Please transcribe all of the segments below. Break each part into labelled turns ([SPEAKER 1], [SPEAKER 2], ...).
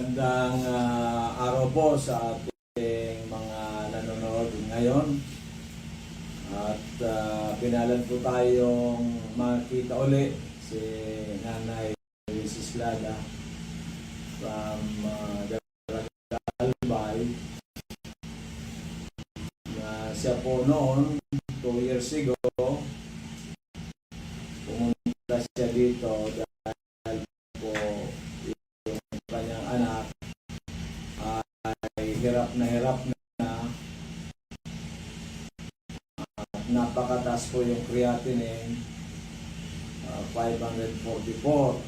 [SPEAKER 1] Magandang araw po sa ating mga nanonood ngayon. At pinalan po tayong makita uli si Nanay Mrs. Lada from Albay. Siya po noon, 2 years ago, pumunta siya dito dahil po yung kanyang anak ay hirap na at napakataas po yung creatinine, 544.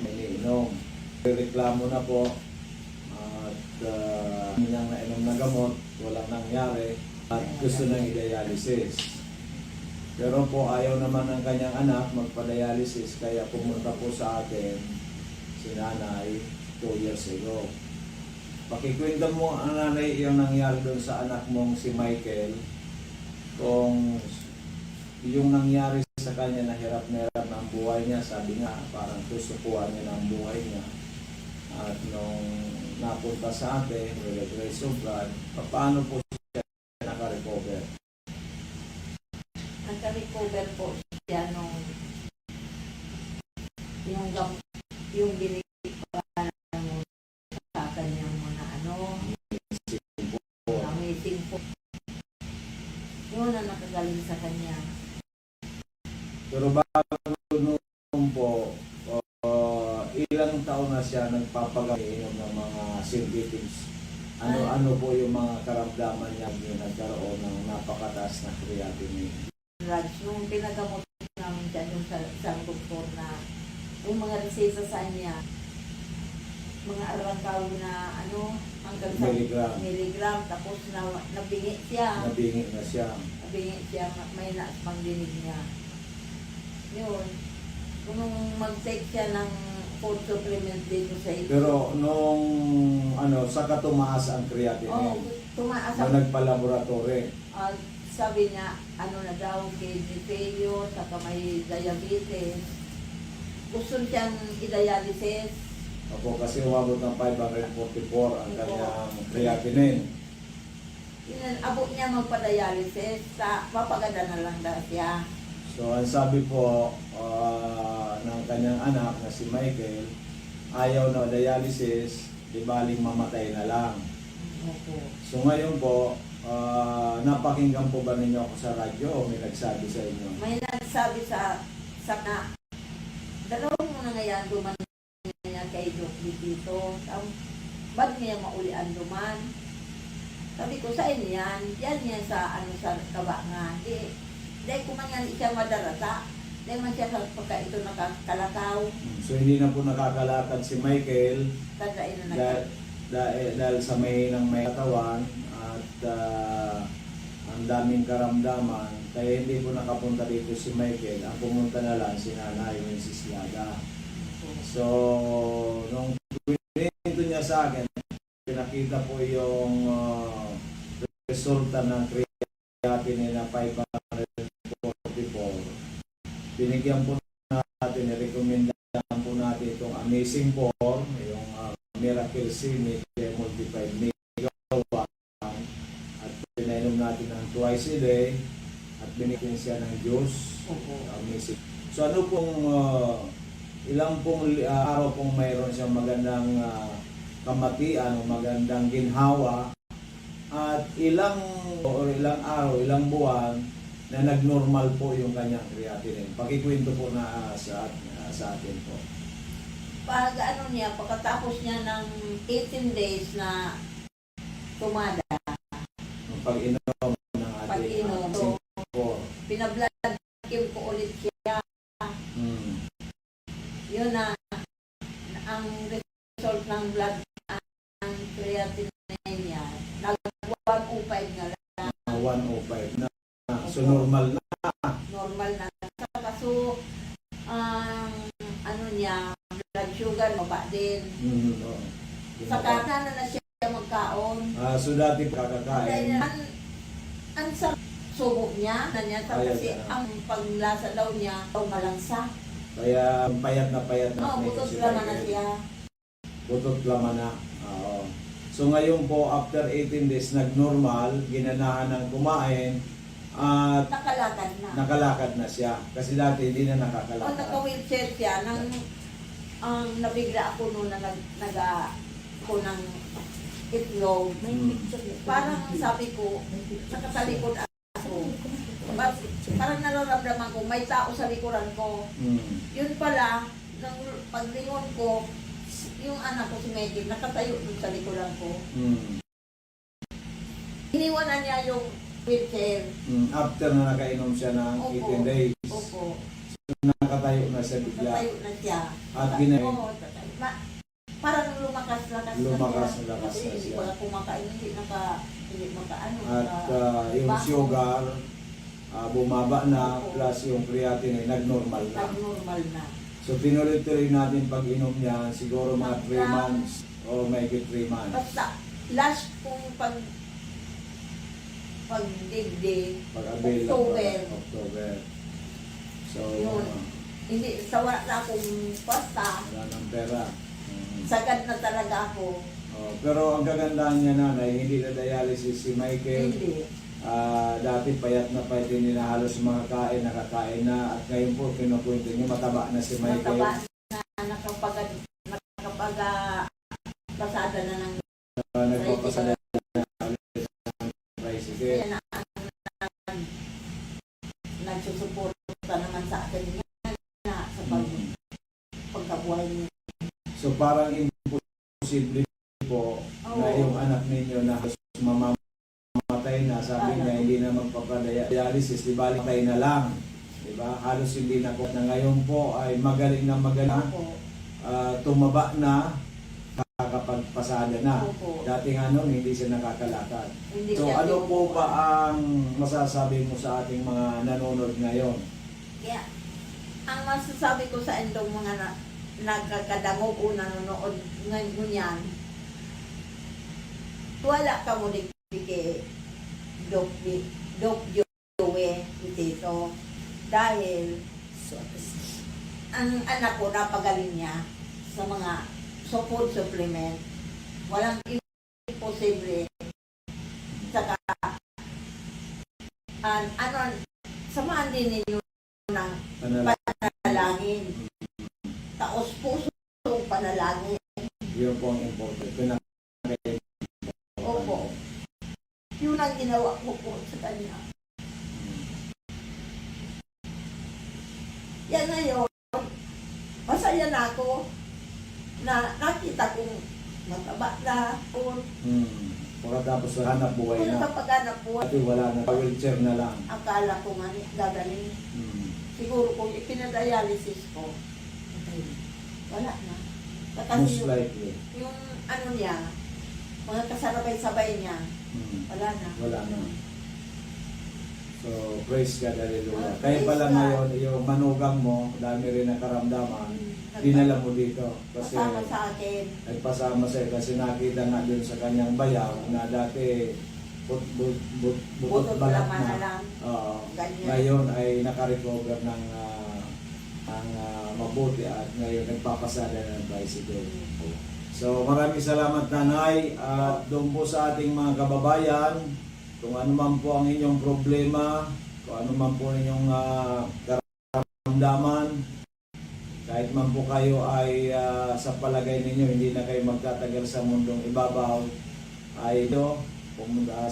[SPEAKER 1] Iniinom. Reklamo na po at niyang nainom na gamot, walang nangyari at gusto ng i-dialysis. Pero po ayaw naman ng kanyang anak magpa-dialysis, kaya pumunta po sa atin si Nanay 2 years ago. Pakikwento mo, Nanay, yung nangyari doon sa anak mong si Michael, kung yung nangyari sa kanya na hirap na hirap ng buhay niya, sabi nga parang tusukuhan niya ng buhay niya. At nung napunta sa atin, with the grace of God, paano po siya naka-recover?
[SPEAKER 2] Naka-recover po siya nung yung binigay pa ng sa kanyang mga meeting po. Yun ang nakagaling sa kanya.
[SPEAKER 1] Pero bago noon po, ilang taon na siya nagpapagainom ng mga synthetics. Ano po yung mga karamdaman niya yung nagkaroon ng napakataas na creatinine?
[SPEAKER 2] Drugs, nung pinagamot namin dyan yung sa doktor na yung mga reseta sa kanya, mga arangkaw na hanggang sa miligram, tapos nabingi siya.
[SPEAKER 1] Nabingi na siya.
[SPEAKER 2] Nabingi siya, may naas pang dinig niya. Yun. Kung mag-take siya ng food supplement dito sa ito.
[SPEAKER 1] Pero nung saka tumaas ang creatinine.
[SPEAKER 2] Tumaas
[SPEAKER 1] ang nagpa-laboratory.
[SPEAKER 2] Sabi niya, na daw, kidney failure, saka may diabetes. Gusto siyang i-dialysis.
[SPEAKER 1] Opo, kasi umabot ng 544 ang kanyang creatinine.
[SPEAKER 2] Abot niya magpa-dialysis, papaganda na lang daw siya.
[SPEAKER 1] So, ang sabi po ng kanyang anak na si Michael, ayaw na dialysis, di baling mamatay na lang.
[SPEAKER 2] Okay.
[SPEAKER 1] So, ngayon po, napakinggan po ba ninyo ako sa radyo o may nagsabi sa inyo?
[SPEAKER 2] May nagsabi sa na, dalawang mo na ngayon duman niya kay Doc dito. Ba't niya maulian duman? Sabi ko, saan yan? Yan yan sa sa kaba nga. Dahil kung man yan siya madarata, dahil man siya pagka ito nakakalakaw.
[SPEAKER 1] So hindi na po nakakalakad si Michael dahil sa mahinang may katawan at ang daming karamdaman, kaya hindi po nakapunta dito si Michael. Ang pumunta na lang si Nanay Mrs. Lada. So nung pinito niya sa akin, pinakita po yung resulta ng creatinine na 544. Binigyan po natin, nirekomendahan po natin itong Amazing Form, yung Miracle C multiplied mega 1, at pinainom natin ng twice a day at binigyan siya ng juice. Amazing. So ano pong ilang pong araw pong mayroon siyang magandang kamatian o magandang ginhawa, at ilang araw, ilang buwan na nag-normal po yung kanyang creatinine. Pakikwento po na sa atin po.
[SPEAKER 2] Pag niya, pagkatapos niya ng 18 days na tumada,
[SPEAKER 1] Pag-inom ng ating
[SPEAKER 2] pinablood kim ko ulit siya. Yun na, ang result ng blood, ang creatinine niya, nag-105 nga lang.
[SPEAKER 1] 105 na. So normal na.
[SPEAKER 2] Normal na. So, niya, blood sugar, maba din. Saka na siya magkaon.
[SPEAKER 1] So dati kakakain.
[SPEAKER 2] Ang sa subo niya, kasi ang paglasa daw niya, malangsa.
[SPEAKER 1] Kaya payat na
[SPEAKER 2] butot naman na siya.
[SPEAKER 1] Butot laman na. Oo. So ngayon po, after 18 days, nag-normal, ginanahan ng kumain, at
[SPEAKER 2] Nakalakad na.
[SPEAKER 1] nakalakad na siya. Kasi dati hindi na
[SPEAKER 2] O
[SPEAKER 1] nakakalakad.
[SPEAKER 2] naka-wheelchair siya, nang ang nabigla ako noon na ako ng itlog. Parang sabi ko, nakatalikod ako. Parang nararamdaman ko, may tao sa likuran ko. Yun pala, nang paglingon ko, yung anak ko si Megan, nakatayo dun sa likuran ko. Iniwanan niya yung wheelchair.
[SPEAKER 1] After na nakainom siya ng
[SPEAKER 2] Opo.
[SPEAKER 1] 18 days,
[SPEAKER 2] Opo.
[SPEAKER 1] nakatayo na siya bigla.
[SPEAKER 2] Nakatayo na siya.
[SPEAKER 1] At ginawa.
[SPEAKER 2] Oo, parang lumakas-lakas
[SPEAKER 1] Lumakas
[SPEAKER 2] na
[SPEAKER 1] na lakas
[SPEAKER 2] Kasi
[SPEAKER 1] na
[SPEAKER 2] hindi
[SPEAKER 1] siya.
[SPEAKER 2] ko na kumakain, hindi makaano.
[SPEAKER 1] At yung
[SPEAKER 2] baho.
[SPEAKER 1] sugar, bumaba na,
[SPEAKER 2] Opo.
[SPEAKER 1] plus yung creatinine, nag-normal na.
[SPEAKER 2] Normal na.
[SPEAKER 1] So tinuloy-tuloy natin pag-inom niya, siguro mga 3 months o maybe 3 months.
[SPEAKER 2] Basta, last kong pagdigdig,
[SPEAKER 1] Pag-avail October. So,
[SPEAKER 2] Yun. hindi, sawa na akong pasta,
[SPEAKER 1] wala ng pera.
[SPEAKER 2] sagad na talaga ako.
[SPEAKER 1] Pero ang kagandahan niya nanay, hindi na dialysis si Michael.
[SPEAKER 2] Hindi.
[SPEAKER 1] Dati payat na payat din na halos mga kain, nakakain na. At ngayon po, kinukwento niyo, mataba na si Michael.
[SPEAKER 2] Mataba na pasada na ng
[SPEAKER 1] Nagpapasala na ulit ng tricycle.
[SPEAKER 2] kaya na nagsusuporta naman sa akin yan na sa pagkabuhay niya.
[SPEAKER 1] So parang imposible po na yung anak ninyo na halos mamamatay na, sabi niya hindi na magpapadialysis, di ba patay na lang, di ba? Halos hindi na po. Na ngayon po ay magaling na magaling, tumaba na, nakakapagpasada na.
[SPEAKER 2] Opo.
[SPEAKER 1] Dati nga noon hindi siya nakakalakad.
[SPEAKER 2] Hindi
[SPEAKER 1] So
[SPEAKER 2] siya
[SPEAKER 1] ano po
[SPEAKER 2] tinutuwa.
[SPEAKER 1] ba ang masasabi mo sa ating mga nanonood ngayon?
[SPEAKER 2] Kaya, ang masasabi ko sa endong mga nagkakadangog o nanonood ngayon yan, wala ka mo kay Doc Joey dito. Dahil ang anak ko napagaling niya sa mga food supplement. Walang imposible. Saka, samahan din ninyo ng panalangin. Taos puso panalangin.
[SPEAKER 1] Yun po ang important.
[SPEAKER 2] Opo. Yun ang ginawa ko po sa kanya. Yan ngayon, masaya na ako na nakita kong mataba na po.
[SPEAKER 1] Pagkatapos hanap buhay
[SPEAKER 2] Kung
[SPEAKER 1] na.
[SPEAKER 2] kapag po,
[SPEAKER 1] Dati wala na, wheelchair na lang.
[SPEAKER 2] akala ko nga gagaling. Siguro kung ipinadialysis ko, wala na.
[SPEAKER 1] Most
[SPEAKER 2] Kasi
[SPEAKER 1] likely.
[SPEAKER 2] yung ano niya, mga kasabay-sabay niya, wala na.
[SPEAKER 1] Wala na. So, praise God, hallelujah. Kaya
[SPEAKER 2] Praise
[SPEAKER 1] pala
[SPEAKER 2] God.
[SPEAKER 1] ngayon, yung manugang mo, dami rin ang karamdaman, dinala mo dito. Kasi
[SPEAKER 2] Kasama sa akin.
[SPEAKER 1] nagpasama sa'yo kasi nakita nga dun sa kanyang bayaw na dati butot balat
[SPEAKER 2] laman na
[SPEAKER 1] na.
[SPEAKER 2] lang.
[SPEAKER 1] Oo.
[SPEAKER 2] Ganyan.
[SPEAKER 1] Ngayon ay nakarecover ng mabuti at ngayon nagpapasada na ng bicycle. So maraming salamat nanay at doon po sa ating mga kababayan, kung ano man po ang inyong problema, kung ano man po inyong karamdaman, kahit man po kayo ay sa palagay ninyo hindi na kayo magtatagal sa mundong ibabaw, ay ito,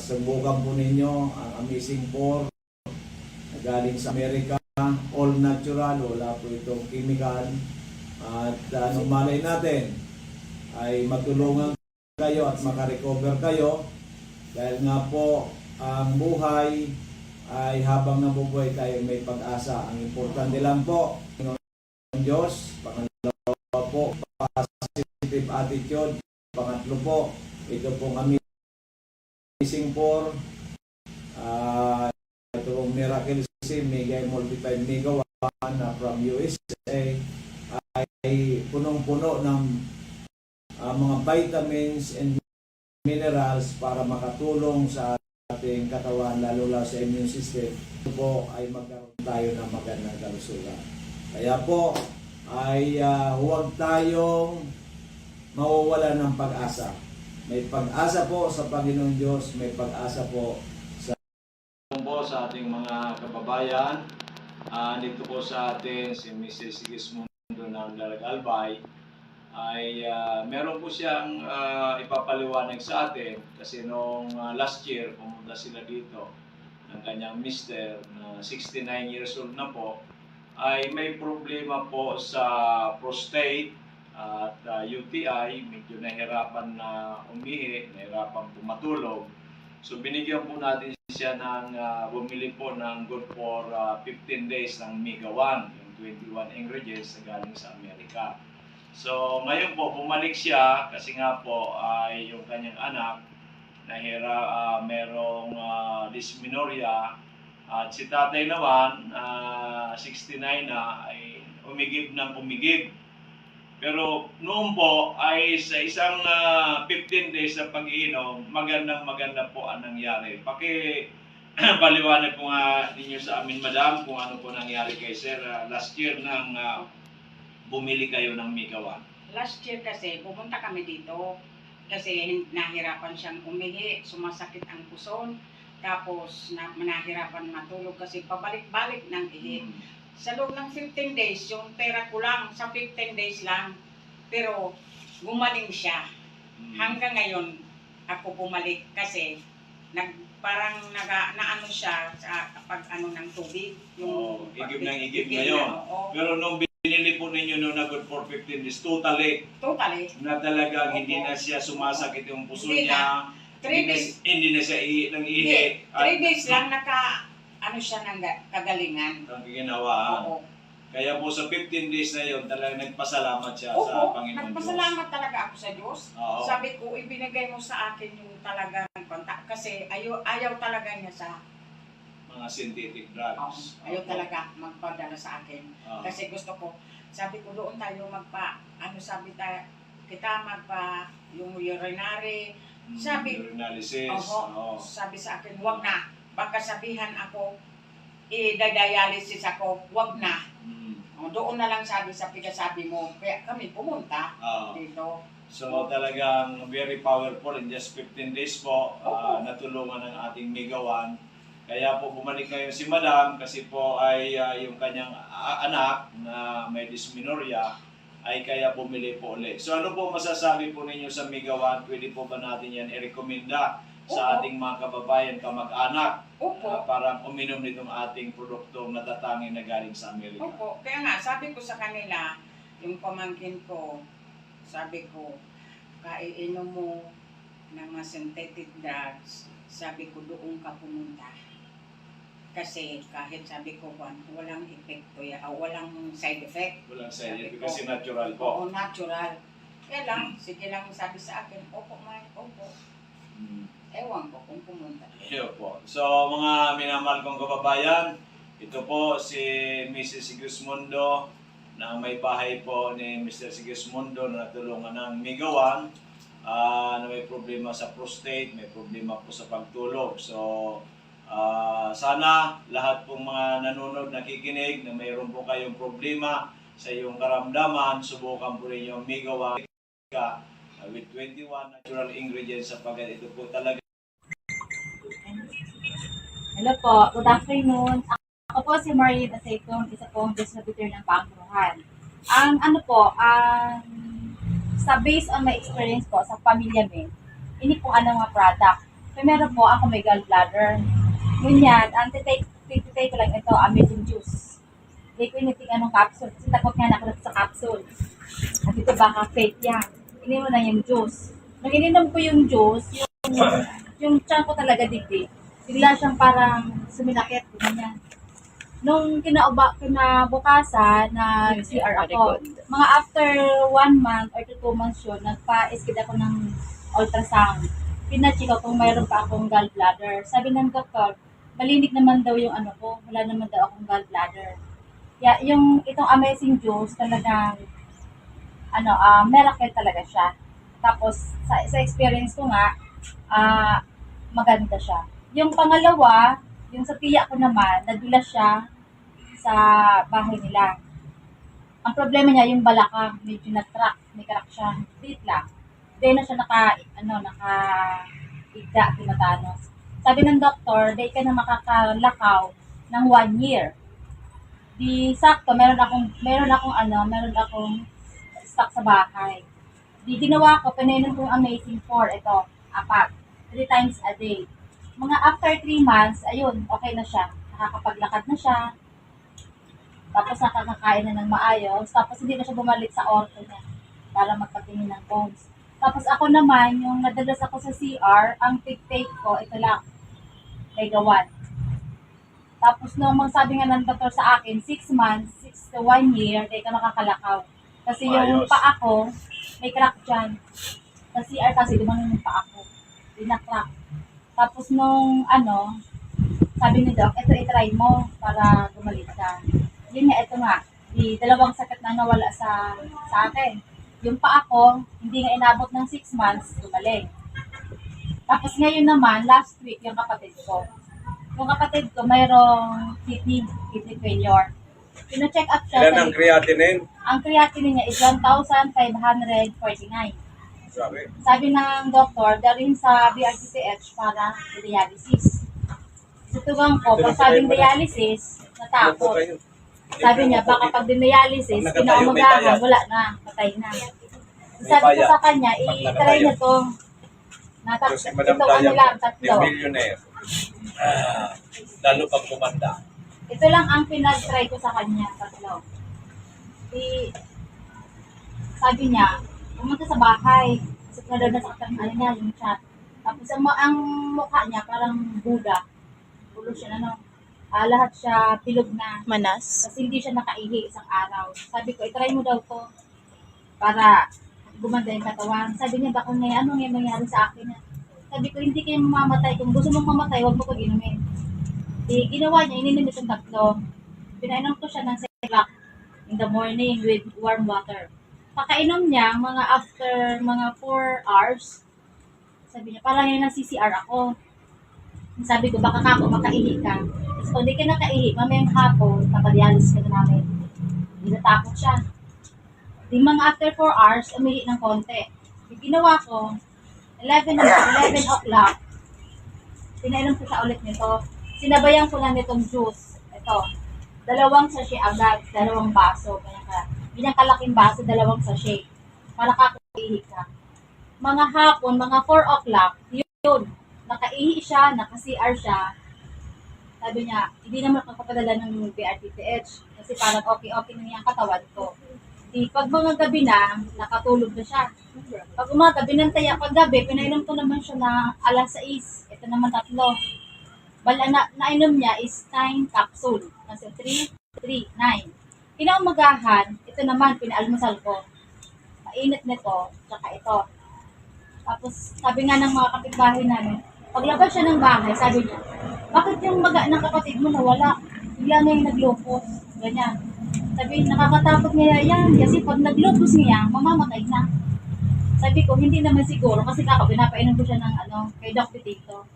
[SPEAKER 1] subukan po ninyo ang Amazing 4 na galing sa Amerika, all natural, wala po itong chemical, at malay natin ay matulungan kayo at makarecover kayo dahil nga po ang buhay ay habang nabubuhay tayo may pag-asa. Ang importante lang po ng Diyos, pangalawa po positive attitude, pangatlo po ito pong Amazing 4, ito pong Miracle C Mega Multiplied Mega 1 na from USA ay punong-puno ng mga vitamins and minerals para makatulong sa ating katawan, lalo na sa immune system. Ito po ay magkaroon tayo ng magandang kalusugan. Kaya po ay huwag tayong mawawala ng pag-asa. May pag-asa po sa Panginoon Diyos, may pag-asa po sa ating mga kababayan. Dito po sa atin si Mrs. Sigismundo ng Albay ay meron po siyang ipapaliwanag sa atin kasi noong last year pumunta sila dito ng kanyang mister na 69 years old na po ay may problema po sa prostate at UTI, medyo nahirapan na umihi, nahirapan po matulog. So binigyan po natin siya ng bumili po ng good for 15 days ng Mega 1, yung 21 ingredients na galing sa Amerika. So ngayon po bumalik siya kasi nga po ay yung kanyang anak merong dysmenorrhea at si tatay naman 69 na ay umigib ng umigib. Pero noon po ay sa isang 15 days na pag-iinom, maganda po ang nangyari. Paliwanag po nga ninyo sa amin, madam, kung ano po nangyari kay sir last year nang bumili kayo ng Mega 1.
[SPEAKER 3] Last year kasi, pumunta kami dito kasi nahirapan siyang umihi, sumasakit ang puson, tapos nahirapan matulog kasi pabalik-balik ng ihi. Sa loob ng 15 days, yung pera ko lang, sa 15 days lang, pero gumaling siya. Hanggang ngayon, ako bumalik kasi parang naano siya sa pag ano ng tubig. Yung
[SPEAKER 1] igib ng igib ngayon. Pero nung binili po ninyo nung na good for 15 days, totally, na talagang hindi na siya sumasakit yung puso niya, hindi na siya ihi.
[SPEAKER 3] 3 days lang siya ng kagalingan.
[SPEAKER 1] Ang ginawa.
[SPEAKER 3] Oo.
[SPEAKER 1] Kaya po sa 15 days na yun, talagang nagpasalamat siya
[SPEAKER 3] Oo,
[SPEAKER 1] sa Panginoon
[SPEAKER 3] nagpasalamat talaga ako sa Diyos.
[SPEAKER 1] Oo.
[SPEAKER 3] Sabi ko, ibinigay mo sa akin yung talagang kontak kasi ayaw talaga niya sa
[SPEAKER 1] mga synthetic drugs.
[SPEAKER 3] Ayaw talaga magpadala sa akin. Kasi gusto ko, sabi ko doon tayo yung urinary.
[SPEAKER 1] Urinalysis.
[SPEAKER 3] Sabi sa akin, wag na. Baka sabihan ako, i-dialysis ako, wag na. Doon na lang sabi sa pinasabi mo. Kaya kami pumunta dito.
[SPEAKER 1] So talagang very powerful in just 15 days po, natulungan ng ating Mega 1. Kaya po bumalik ngayon si Madam kasi po ay yung kanyang anak na may dysmenorrhea ay kaya bumili po ulit. So ano po masasabi po ninyo sa Mega 1? Pwede po ba natin yan i-recommenda sa ating mga kababayan, kamag-anak, parang uminom nitong ating produktong natatanging na galing sa Amerika?
[SPEAKER 3] Opo, kaya nga sabi ko sa kanila, yung pamangkin ko, sabi ko, kaiinom mo ng mga synthetic drugs, sabi ko doon ka pumunta. Kasi kahit sabi ko, walang epekto, walang side effect.
[SPEAKER 1] Walang side effect kasi natural po.
[SPEAKER 3] Oo, natural. Kaya lang, sige lang sabi sa akin, opo, opo. Ewan ko kung pumunta.
[SPEAKER 1] Iyo po. So mga minamahal kong kababayan, ito po si Mrs. Sigismundo na may bahay po ni Mr. Sigismundo na natulungan ng Mega 1 na may problema sa prostate, may problema po sa pagtulog. So sana lahat pong mga nanonood, nakikinig na mayroon po kayong problema sa iyong karamdaman, subukan po rin yung Mega 1 with 21 natural ingredients sapagkat ito po talaga.
[SPEAKER 4] Hello po, good afternoon. Ako po si Marie Dasaytong, isa pong distributor ng Pangruhan. Sa based on my experience po sa pamilya mo, ini po mga product. Primero po ako may gallbladder. Ngunyan, tititake ko lang ito, amazing juice. Hindi ko initing capsule, kasi takot nga na ako sa capsule. At ito baka fake yan. Ini mo na yung juice. Nung ininom ko yung juice, yung tiyan ko talaga digdig. Bigla siyang parang suminakit, ganyan. Nung kinabukasan, nag-CR ako. Mga after 1 month or 2 months yun, nagpa-skid ako ng ultrasound. Pina-check ako kung mayroon pa akong gallbladder. Sabi ng doktor, malinig naman daw yung wala naman daw akong gallbladder. Itong amazing juice, talagang miracle talaga siya. Tapos, sa experience ko nga, maganda siya. Yung pangalawa, yung sa tiya ko naman, nadulas siya sa bahay nila. Ang problema niya, yung balakang, medyo na-crack, may crack siya. Dito lang. Hindi na siya naka-igda, timatanos. Sabi ng doktor, di ka na makakalakaw ng 1 year. Di sakto, meron akong stock sa bahay. Di ginawa ko, pinainom ko yung Amazing 4, ito, 4, 3 times a day. Mga after 3 months, ayun, okay na siya. Nakakapaglakad na siya. Tapos nakakakain na ng maayos. Tapos hindi na siya bumalik sa ortho niya para magpatingin ng bones. Tapos ako naman, yung nadalas ako sa CR, ang take ko, ito lang, kay Gawan. Tapos nung sabi nga ng doktor sa akin, 6 months, 6 to 1 year, di ka makakalakaw. Kasi yung
[SPEAKER 1] Ayos.
[SPEAKER 4] paa ko, may crack dyan. Sa CR kasi, gumanon yung paa ko. Di na-crack. Tapos nung sabi ni Doc, ito itry mo para gumaling ka. Yun nga, ito nga. Di dalawang sakit na nawala sa akin. Yung paa ko, hindi nga inabot ng 6 months, gumaling. Tapos ngayon naman, last week, yung kapatid ko. Yung kapatid ko, mayroong kidney failure. Pino-check up siya.
[SPEAKER 5] Ilan ang creatinine?
[SPEAKER 4] Ang creatinine niya is 1,549.
[SPEAKER 5] Sabi.
[SPEAKER 4] Sabi ng doktor, dalhin sa BRTTH para dialysis. Tutugang ko, pag sabing dialysis,
[SPEAKER 5] Ano po
[SPEAKER 4] natakot.
[SPEAKER 5] kayo?
[SPEAKER 4] Sabi niya, baka pag din-dialysis,
[SPEAKER 5] Pag nakatayo, may
[SPEAKER 4] kinaumagahan,
[SPEAKER 5] bayad.
[SPEAKER 4] wala na, patay na.
[SPEAKER 5] May
[SPEAKER 4] Sabi ko
[SPEAKER 5] bayad.
[SPEAKER 4] sa kanya,
[SPEAKER 5] Pag
[SPEAKER 4] i-try
[SPEAKER 5] nakatayo.
[SPEAKER 4] niya to.
[SPEAKER 5] Kasi Madam
[SPEAKER 4] Ito
[SPEAKER 5] Dayang,
[SPEAKER 4] lang,
[SPEAKER 5] yung
[SPEAKER 4] 3.
[SPEAKER 5] millionaire. Lalo pag kumanda.
[SPEAKER 4] Ito lang ang pinag-try ko sa kanya, 3. Sabi niya, pumunta sa bahay. Kasi nadadasaktan niya, yung chat. Tapos ang mukha niya parang Buddha. Pulo siya lahat siya bilog na.
[SPEAKER 6] Manas.
[SPEAKER 4] Kasi hindi siya nakaihi isang araw. Sabi ko, itry mo daw to para gumanda yung katawan. Sabi niya, baka ano nga mangyari sa akin. Sabi ko, hindi kayo mamamatay. Kung gusto mong mamatay, huwag mo ko inumin. Ginawa niya, ininom itong 3. Pinainom ko siya ng Cerelac in the morning with warm water. Pakainom niya, after mga 4 hours, sabi niya, parang yung nag-CCR ako. Sabi ko, baka kako, makaihi ka. Kasi kung di ka nakaihi, mamayang hapon, napadialis ka na namin. Natakot siya. Di mga after 4 hours, umihi ng konti. Yung ginawa ko, 11 o'clock, pinainom ko siya ulit nito. Sinabayan ko lang nitong juice. Ito, 2 sachet agad, 2 baso. Ganyang kalaking baso, 2 sachet. Para kakaihi ka. Mga hapon, mga 4 o'clock, yun. Nakaihi siya, naka-CR siya. Sabi niya, hindi naman magpapadala ng BRTTH kasi parang okay na niya ang katawan ko. Pag mga gabi na, nakatulog na siya. Pag umaga, binantaya. Pag gabi, pinainom ko naman siya na alas 6. Ito naman 3. Nainom niya is 9 capsule. Kasi 3, 9. Pinaumagahan, ito naman, pinaalmusal ko. Mainit nito, tsaka ito. Tapos, sabi nga ng mga kapitbahay namin, paglabas siya ng bahay, sabi niya, bakit yung baga ng kapatid mo nawala? Bigla na yung naglupos. Ganyan. Sabi, nakakatakot niya yan. Kasi pag naglupos niya, mamamatay na. Sabi ko, hindi naman siguro. Kasi pinapainom ko siya ng kay Doc Tito.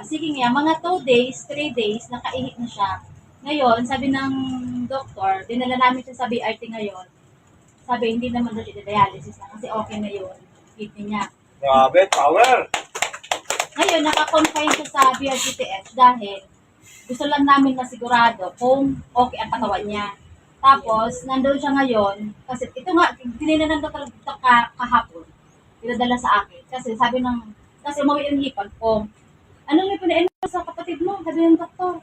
[SPEAKER 4] Sige nga, mga 2 days, 3 days, nakaihi na siya. Ngayon, sabi ng doktor, dinala namin siya sa BRT ngayon. Sabi, hindi naman daw siya dialysis na kasi okay na yun. Kidney niya.
[SPEAKER 5] Grabe, power!
[SPEAKER 4] Ngayon, naka-confine siya sa BRTTH dahil gusto lang namin masigurado kung okay ang katawan niya. Tapos, nandoon siya ngayon, kasi ito nga, tininanan ko talaga kahapon, pinadala sa akin. Kasi umuwi yung hipag ko. Anong may pinainom sa kapatid mo? Sabi ng doktor.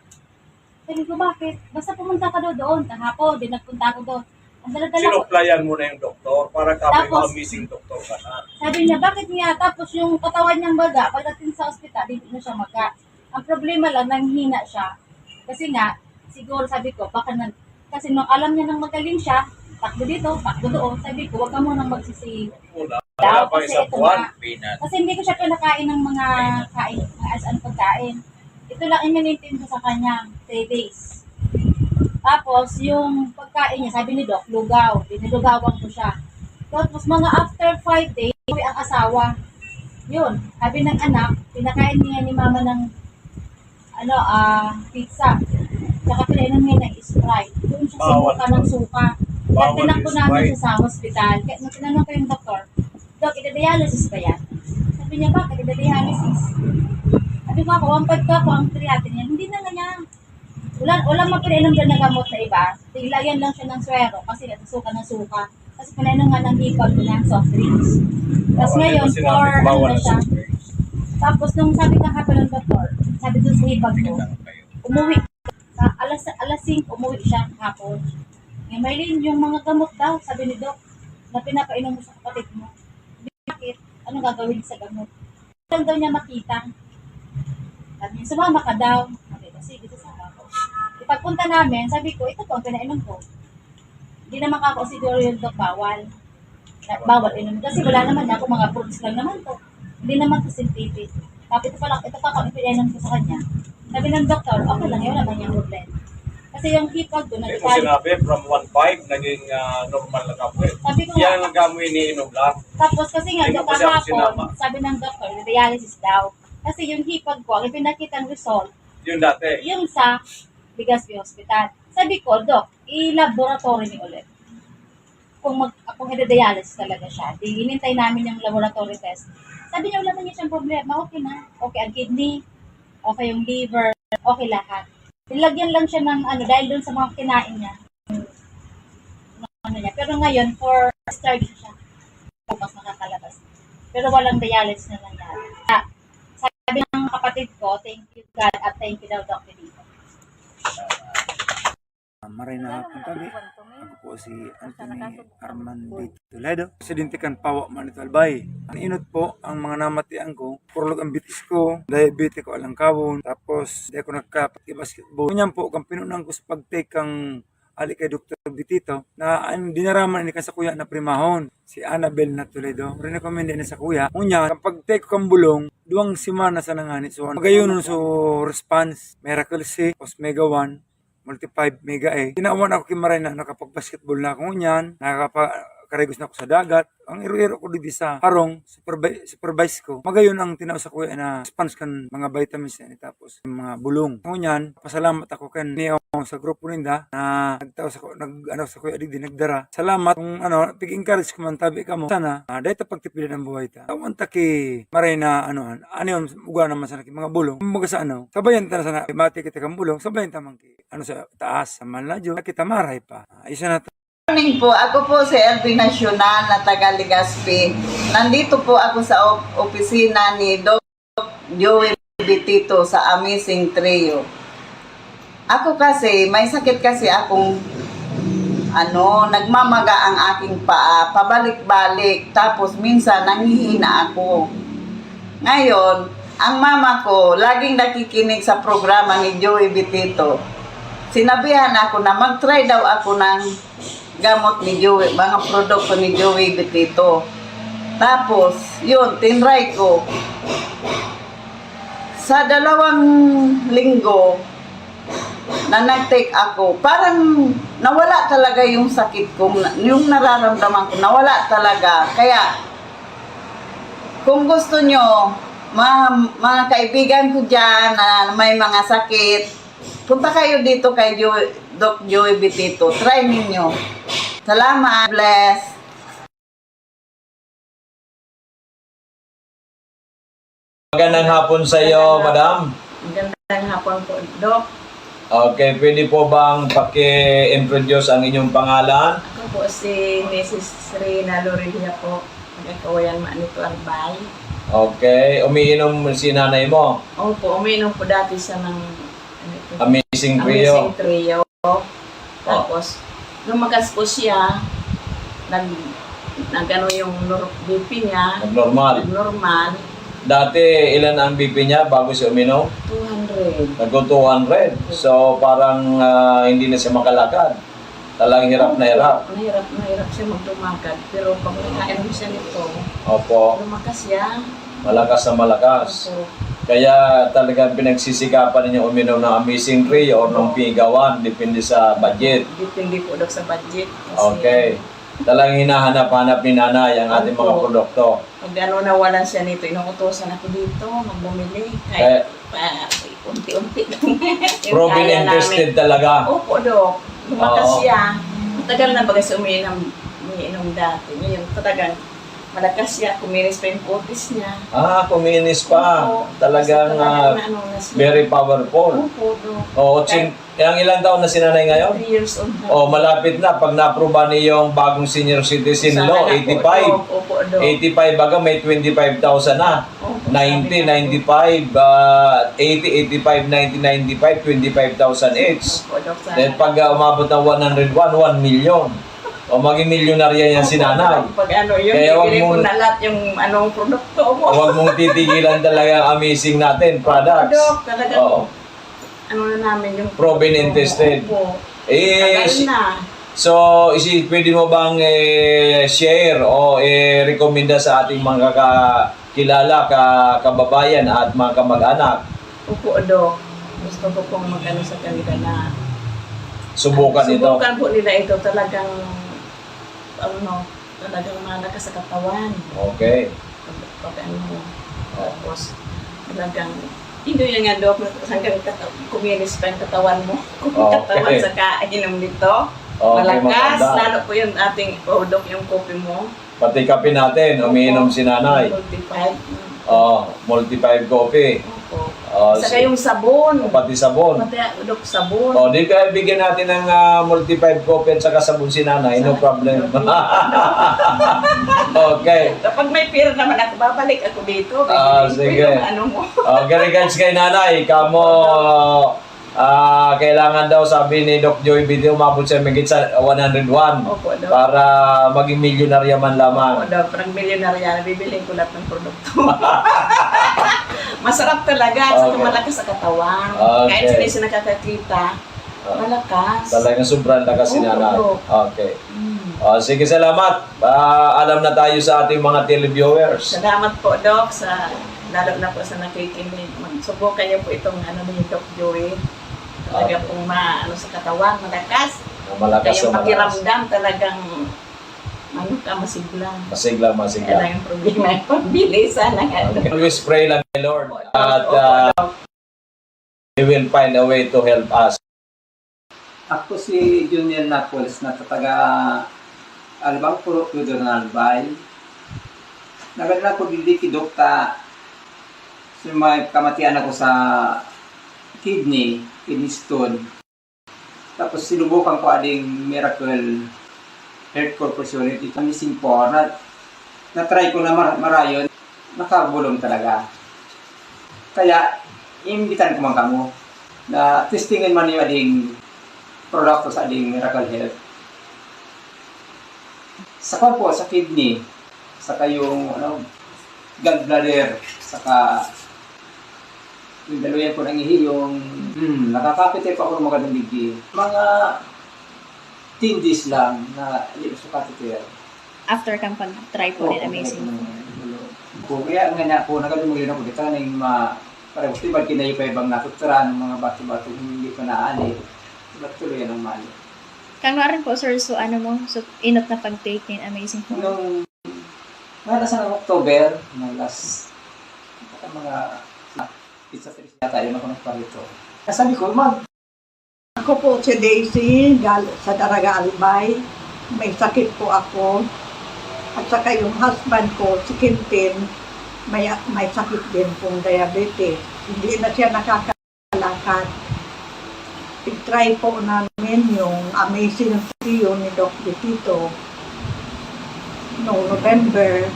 [SPEAKER 4] Sabi ko, bakit? Basta pumunta ka doon. Kahapon, din nagpunta ko doon. Ang dala-dala ko.
[SPEAKER 5] Sinuplayan mo na yung doktor para kami
[SPEAKER 4] Tapos,
[SPEAKER 5] mga missing doktor ka na.
[SPEAKER 4] Sabi niya, bakit niya? Tapos yung katawan niyang baga, pagdating sa ospital, hindi na siya maga. Ang problema lang, nanghina siya. Kasi nga, siguro sabi ko, kasi nung alam niya nang magaling siya, takbo dito, takbo doon. Sabi ko, wag ka munang magsisi.
[SPEAKER 5] Wala pa
[SPEAKER 4] Kasi
[SPEAKER 5] isang
[SPEAKER 4] ito
[SPEAKER 5] buwan.
[SPEAKER 4] nga. Kasi hindi ko siya pinakain ng mga pagkain. Ito lang in-maintain ko sa kanya, 3 days. Tapos, yung pagkain niya, sabi ni Doc, lugaw. Dinilugawan ko siya. Tapos, mga after 5 days, uwi ang asawa. Yun, sabi ng anak, pinakain niya ni mama ng pizza. Tsaka pinainom niya ng Sprite. Doon siya
[SPEAKER 5] Bawal.
[SPEAKER 4] sumuka ng suka.
[SPEAKER 5] Bawal
[SPEAKER 4] tinakbo
[SPEAKER 5] yung
[SPEAKER 4] namin
[SPEAKER 5] spike.
[SPEAKER 4] siya sa hospital. Kaya nung tinanong ko yung doktor, Dok, ida-dialysis ba yan? Sabi niya, bakit ida-dialysis? Sabi ko ako, 1.5 ka ako, ang creatinine niya. Hindi na nga niya. Wala mapinainom dyan na gamot na iba. Tiglayan lang siya ng swero kasi natasuka ng suka. Kasi pinainom nga ng hipag ko ng soft drinks. Tapos
[SPEAKER 5] Bawal
[SPEAKER 4] ngayon,
[SPEAKER 5] dito
[SPEAKER 4] for
[SPEAKER 5] sinabi,
[SPEAKER 4] ano
[SPEAKER 5] bawal
[SPEAKER 4] na
[SPEAKER 5] ang
[SPEAKER 4] siya.
[SPEAKER 5] soft drinks.
[SPEAKER 4] Tapos nung sabi ka hapon ng doktor, sabi doon sa hipag ko, umuwi. Alas 5, umuwi siya hapon. Ngayon, Maylin, yung mga gamot daw, sabi ni Doc, na pinapainom mo sa kapatid mo. Bakit? Anong gagawin sa gamot? Lang daw niya makita. Sabi niya, sumama ka daw. Sabi ko, sige, sasama ko. Ipagpunta namin, sabi ko, ito po ang pinainom ko. Hindi naman ako siguro yung Doc, bawal. Bawal inom. Kasi wala naman ako, mga fruits lang naman to. Hindi naman to synthetic. Tapos ito pa kung ipinainom ko sa kanya. Sabi ng doktor, okay lang, yun naman yung problem. Kasi yung hipag doon,
[SPEAKER 5] Ito sinabi, from 1.5, naging normal na kapoy.
[SPEAKER 4] sabi ko
[SPEAKER 5] Yan
[SPEAKER 4] nga,
[SPEAKER 5] ang gamoy iniinom lang.
[SPEAKER 4] tapos kasi nga,
[SPEAKER 5] Hindi
[SPEAKER 4] doon
[SPEAKER 5] mo kasi ako
[SPEAKER 4] kahapon,
[SPEAKER 5] sinama.
[SPEAKER 4] sabi ng doktor, dialysis daw. Kasi yung hipag ko, ang ipinakita ng result,
[SPEAKER 5] Yung dati.
[SPEAKER 4] yung sa Legazpi Hospital. Sabi ko, Dok, i-laboratory ni ulit. Kung i-dialysis talaga siya, di inintay namin yung laboratory test. Sabi niya, wala na niya siyang problema, okay na. Okay ang kidney, okay yung liver, okay lahat. Nilagyan lang siya ng dahil dun sa mga kinain niya. Niya. Pero ngayon, for discharge siya. Bukas makakalabas. Pero walang dialysis na nangyari. Sabi ng kapatid ko, thank you God at thank you daw Dr. dito.
[SPEAKER 6] Maray na hapon kami. Ako po si Anthony Armando Toledo. Presidente kan Pawa Manito Albay. Ang inot po ang mga namatian ko. Purlog ang bitis ko. Diabetes ko alang kawon. Tapos di ako nagka-basketball. Ganyan po kang pinunang ko sa pag-take kang ali kay Dr. Bitito na ang dinaraman ni sa kuya na primahon si Annabel na Toledo. Recommend na sa kuya. Unya kapag take ko kang bulong 2 semana sa nanganit. So magayon so response Miracle C Osmega 1 multi 5 mega Tinawan ako kimaray na nakapag-basketball na ako niyan, nakakaregos na ako sa dagat. Ang iro-iro ko dito sa harong, supervise ko. Magayon ang tinaw sa kuya na response kan mga vitamins na tapos mga bulong. Ako niyan, pasalamat ako kan niyo sa grupo ninda na nagtaw sa sa kuya di nagdara. Salamat kung pig-encourage ko man tabi ka mo. Sana dahil pagtipilan ang buhay ta. Tawan ta ki maray na yung uga naman sa mga bulong. Mga sa sabayan ta na sana mati kita kang bulong, sabayan ta man ki sa taas sa Manladyo, kita maray pa. Isa na
[SPEAKER 7] Morning po. Ako po si LB Nacional na taga Legazpi. Nandito po ako sa opisina ni Doc Joey Bitito sa Amazing Trio. Ako kasi, may sakit kasi akong nagmamaga ang aking paa, pabalik-balik, tapos minsan nanghihina ako. Ngayon, ang mama ko, laging nakikinig sa programa ni Joey Bitito. Sinabihan ako na mag-try daw ako ng gamot ni Joey, mga produkto ni Joey Bitito. Tapos, yun, tinry ko. Sa 2 linggo na nag-take ako, parang nawala talaga yung sakit ko, yung nararamdaman ko, nawala talaga. Kaya, kung gusto nyo, mga kaibigan ko dyan na may mga sakit, punta kayo dito kay Doc Joey Bitito. Try ninyo. Salamat. Bless.
[SPEAKER 8] Magandang hapon sa iyo, madam.
[SPEAKER 7] Magandang hapon po, Doc.
[SPEAKER 8] Okay, pwede po bang paki-introduce ang inyong pangalan?
[SPEAKER 7] Ako po si Mrs. Rina Lorilla po. Nagkawayan Manito Albay.
[SPEAKER 8] Okay, umiinom si nanay mo.
[SPEAKER 7] Opo, uminom po dati siya ng
[SPEAKER 8] Amazing Trio.
[SPEAKER 7] Amazing Trio. Tapos, lumakas po siya, nag-ano yung BP niya,
[SPEAKER 8] Normal.
[SPEAKER 7] normal,
[SPEAKER 8] Dati, ilan ang BP niya bago siya uminom?
[SPEAKER 7] 200.
[SPEAKER 8] Nag-200. So, parang hindi na siya makalakad. Talagang hirap na hirap.
[SPEAKER 7] Nahirap siya magtumakad. Pero pag nakainom siya nito,
[SPEAKER 8] Opo,
[SPEAKER 7] lumakas siya.
[SPEAKER 8] malakas na malakas.
[SPEAKER 7] Opo.
[SPEAKER 8] Kaya talagang pinagsisikapan ninyo uminom ng Amazing Trio or ng Piga 1, depende sa budget.
[SPEAKER 7] Depende po daw sa budget. Kasi
[SPEAKER 8] Okay. Talagang hinahanap-hanap ni nanay ang ating mga
[SPEAKER 7] Opo.
[SPEAKER 8] produkto.
[SPEAKER 7] pag nawalan siya nito, inuutosan ako dito, magbumili.
[SPEAKER 8] Eh,
[SPEAKER 7] Kahit unti-unti lang. Yung
[SPEAKER 8] Proven
[SPEAKER 7] kaya
[SPEAKER 8] interested
[SPEAKER 7] namin.
[SPEAKER 8] talaga.
[SPEAKER 7] Opo, Dok. Lumakas
[SPEAKER 8] Oo.
[SPEAKER 7] siya. Tagal na baga siya umiinom dati. Ngayon, talagang malakas siya. Kuminis pa yung kutis niya.
[SPEAKER 8] Kuminis pa.
[SPEAKER 7] Opo.
[SPEAKER 8] Talagang
[SPEAKER 7] Basta talagang na siya.
[SPEAKER 8] very powerful.
[SPEAKER 7] Opo, Dok.
[SPEAKER 8] Ang ilang taon na si nanay ngayon?
[SPEAKER 7] 3 years old na.
[SPEAKER 8] Malapit na. Pag na-aproba niyo yung bagong senior citizen
[SPEAKER 7] Sana
[SPEAKER 8] law,
[SPEAKER 7] na po,
[SPEAKER 8] 85.
[SPEAKER 7] Dok. Opo, Dok.
[SPEAKER 8] 85 baga may 25,000 na.
[SPEAKER 7] Opo,
[SPEAKER 8] 90,
[SPEAKER 7] sabi ko.
[SPEAKER 8] 95, 80, 85, 90, 95, 25,000 each.
[SPEAKER 7] Opo, Dok. Sana.
[SPEAKER 8] Then pag umabot ng 101, 1 million. O maging milyonarya yan si nanay.
[SPEAKER 7] Pag ano yun,
[SPEAKER 8] Kaya wag
[SPEAKER 7] bibili ko
[SPEAKER 8] mong-
[SPEAKER 7] na lahat yung anong produkto mo.
[SPEAKER 8] Huwag mong titigilan talaga ang amazing natin products.
[SPEAKER 7] Dok, talagang
[SPEAKER 8] Oo.
[SPEAKER 7] ano na namin yung
[SPEAKER 8] Proven and tested.
[SPEAKER 7] Opo.
[SPEAKER 8] Eh,
[SPEAKER 7] Tagal na.
[SPEAKER 8] so, pwede mo bang share o rekomenda sa ating mga kakilala, kababayan at mga kamag-anak?
[SPEAKER 7] Opo, Dok. Gusto ko pong mag-ano sa kanila na
[SPEAKER 8] Subukan ito.
[SPEAKER 7] subukan po nila ito talagang talagang malakas sa katawan.
[SPEAKER 8] Okay.
[SPEAKER 7] Pag ano, tapos talagang hindi yun nga, Dok, hanggang kuminis pa yung katawan mo. Kung
[SPEAKER 8] Okay.
[SPEAKER 7] katawan sa kainom nito.
[SPEAKER 8] Okay,
[SPEAKER 7] Malakas,
[SPEAKER 8] maganda.
[SPEAKER 7] lalo po yung ating Dok, yung kopi mo.
[SPEAKER 8] Pati kape natin, umiinom si nanay.
[SPEAKER 7] 45.
[SPEAKER 8] Multi-5 coffee.
[SPEAKER 7] Opo.
[SPEAKER 8] Oh,
[SPEAKER 7] Saka yung sabon.
[SPEAKER 8] pati sabon.
[SPEAKER 7] Pati, Dok, sabon.
[SPEAKER 8] Di ka bigyan natin ng multi-5 coffee at saka sabon si nanay, no problem. Okay.
[SPEAKER 7] Kapag may pera naman ako, babalik ako dito.
[SPEAKER 8] Sige.
[SPEAKER 7] Yung ano mo.
[SPEAKER 8] Regards kay nanay, kamo kailangan daw sabi ni Doc Joy Video umabot siya magit sa 101
[SPEAKER 7] Opo, Dok.
[SPEAKER 8] para maging milyonarya man lamang.
[SPEAKER 7] Opo, Dok. Parang milyonarya, bibiling ko lahat ng produkto. Masarap talaga,
[SPEAKER 8] Okay.
[SPEAKER 7] saka malakas sa katawan.
[SPEAKER 8] Okay.
[SPEAKER 7] Kahit sila siya nakakakita, malakas.
[SPEAKER 8] Talagang sobrang lakas si
[SPEAKER 7] Opo,
[SPEAKER 8] nanay.
[SPEAKER 7] Doc.
[SPEAKER 8] Okay.
[SPEAKER 7] Mm.
[SPEAKER 8] Sige, salamat. Alam na tayo sa ating mga televiewers.
[SPEAKER 7] Salamat po, Doc, lalo na po sa nakikinig. Subukan niyo po itong ni Doc Joey. Talaga
[SPEAKER 8] Okay.
[SPEAKER 7] pong sa katawan, malakas.
[SPEAKER 8] Malakas
[SPEAKER 7] Kaya
[SPEAKER 8] sa malakas.
[SPEAKER 7] pakiramdam talagang masigla.
[SPEAKER 8] Masigla,
[SPEAKER 7] Kaya
[SPEAKER 8] masigla.
[SPEAKER 7] lang yung problema yung pagbili sana nga.
[SPEAKER 8] Okay. Always pray lang kay Lord at
[SPEAKER 7] Opo, Doc.
[SPEAKER 8] He will find a way to help us.
[SPEAKER 9] Ako si Junior Napoles na taga Albang Puro Pedro ng Albay. Nagadala ko dili kidokta sa may kamatian ako sa kidney stone. Tapos sinubukan ko ading Miracle Health Corporation ito missing po na-try ko na marayon, nakabulong talaga. Kaya imbitan ko man kamo na testingin man yung ading produkto sa ading Miracle Health. Saka po sa kidney, saka yung gallbladder, saka yung daluyan po ng ihi, yung nakakapite pa ako ng magandang digdi. Mga 10 days lang na hindi ko kapite.
[SPEAKER 10] After kang pag-try po rin, amazing.
[SPEAKER 9] Kaya nga na po, nagalumulin ako dito na yung parang tibad kinayo pa ibang natuturan ng mga bato-bato hindi pa naani. Tibad tuloy yan ang mali.
[SPEAKER 10] Kang rin po, sir, so inot na pag-take din, amazing po.
[SPEAKER 9] Nung nasa October, na last mga pizza series yata yun ako nagparito. Sabi ko,
[SPEAKER 11] Ako po si Daisy, sa Daraga Albay. May sakit po ako. At saka yung husband ko, si Quintin, may sakit din pong diabetes. Hindi na siya nakakalakad. I-try po namin yung Amazing Trio ni Doc Tito noong November.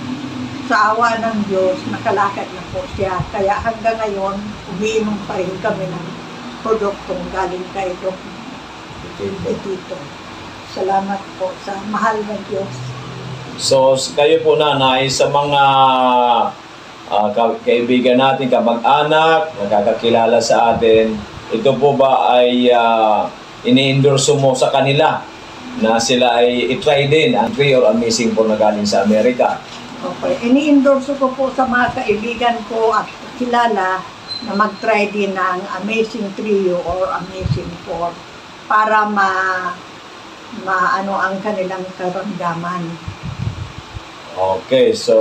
[SPEAKER 11] Sa awa ng Diyos, nakalakad na po siya. Kaya hanggang ngayon, umiinom pa rin kami ng produktong galing kay Doc Tito. Salamat po sa mahal ng Diyos.
[SPEAKER 8] So, kayo po nanay, sa mga kaibigan natin, kamag-anak, nakakakilala sa atin, ito po ba ay ini-endorse mo sa kanila na sila ay i-try din ang Three or Amazing po na galing sa Amerika?
[SPEAKER 11] Okay. Ini-endorse ko po sa mga kaibigan ko at kilala na mag-try din ng Amazing Trio or Amazing 4 para maano ang kanilang karamdaman.
[SPEAKER 8] Okay, so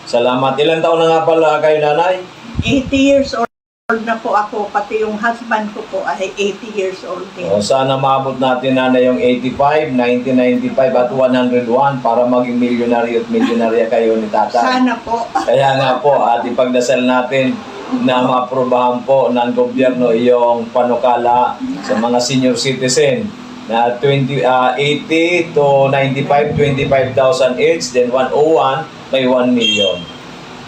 [SPEAKER 8] salamat. Ilan taon na nga pala kayo, nanay?
[SPEAKER 11] 80 years old old na po ako, pati yung husband ko po ay 80 years old din.
[SPEAKER 8] O, sana maabot natin na yung 85, 1995 at 101 para maging milyonaryo at milyonarya kayo ni tatay.
[SPEAKER 11] Sana po.
[SPEAKER 8] Kaya nga po, at ipagdasal natin na maaprobahan po ng gobyerno iyong panukala sa mga senior citizen na 80 to 95, 25,000 each, then 101 may 1 million.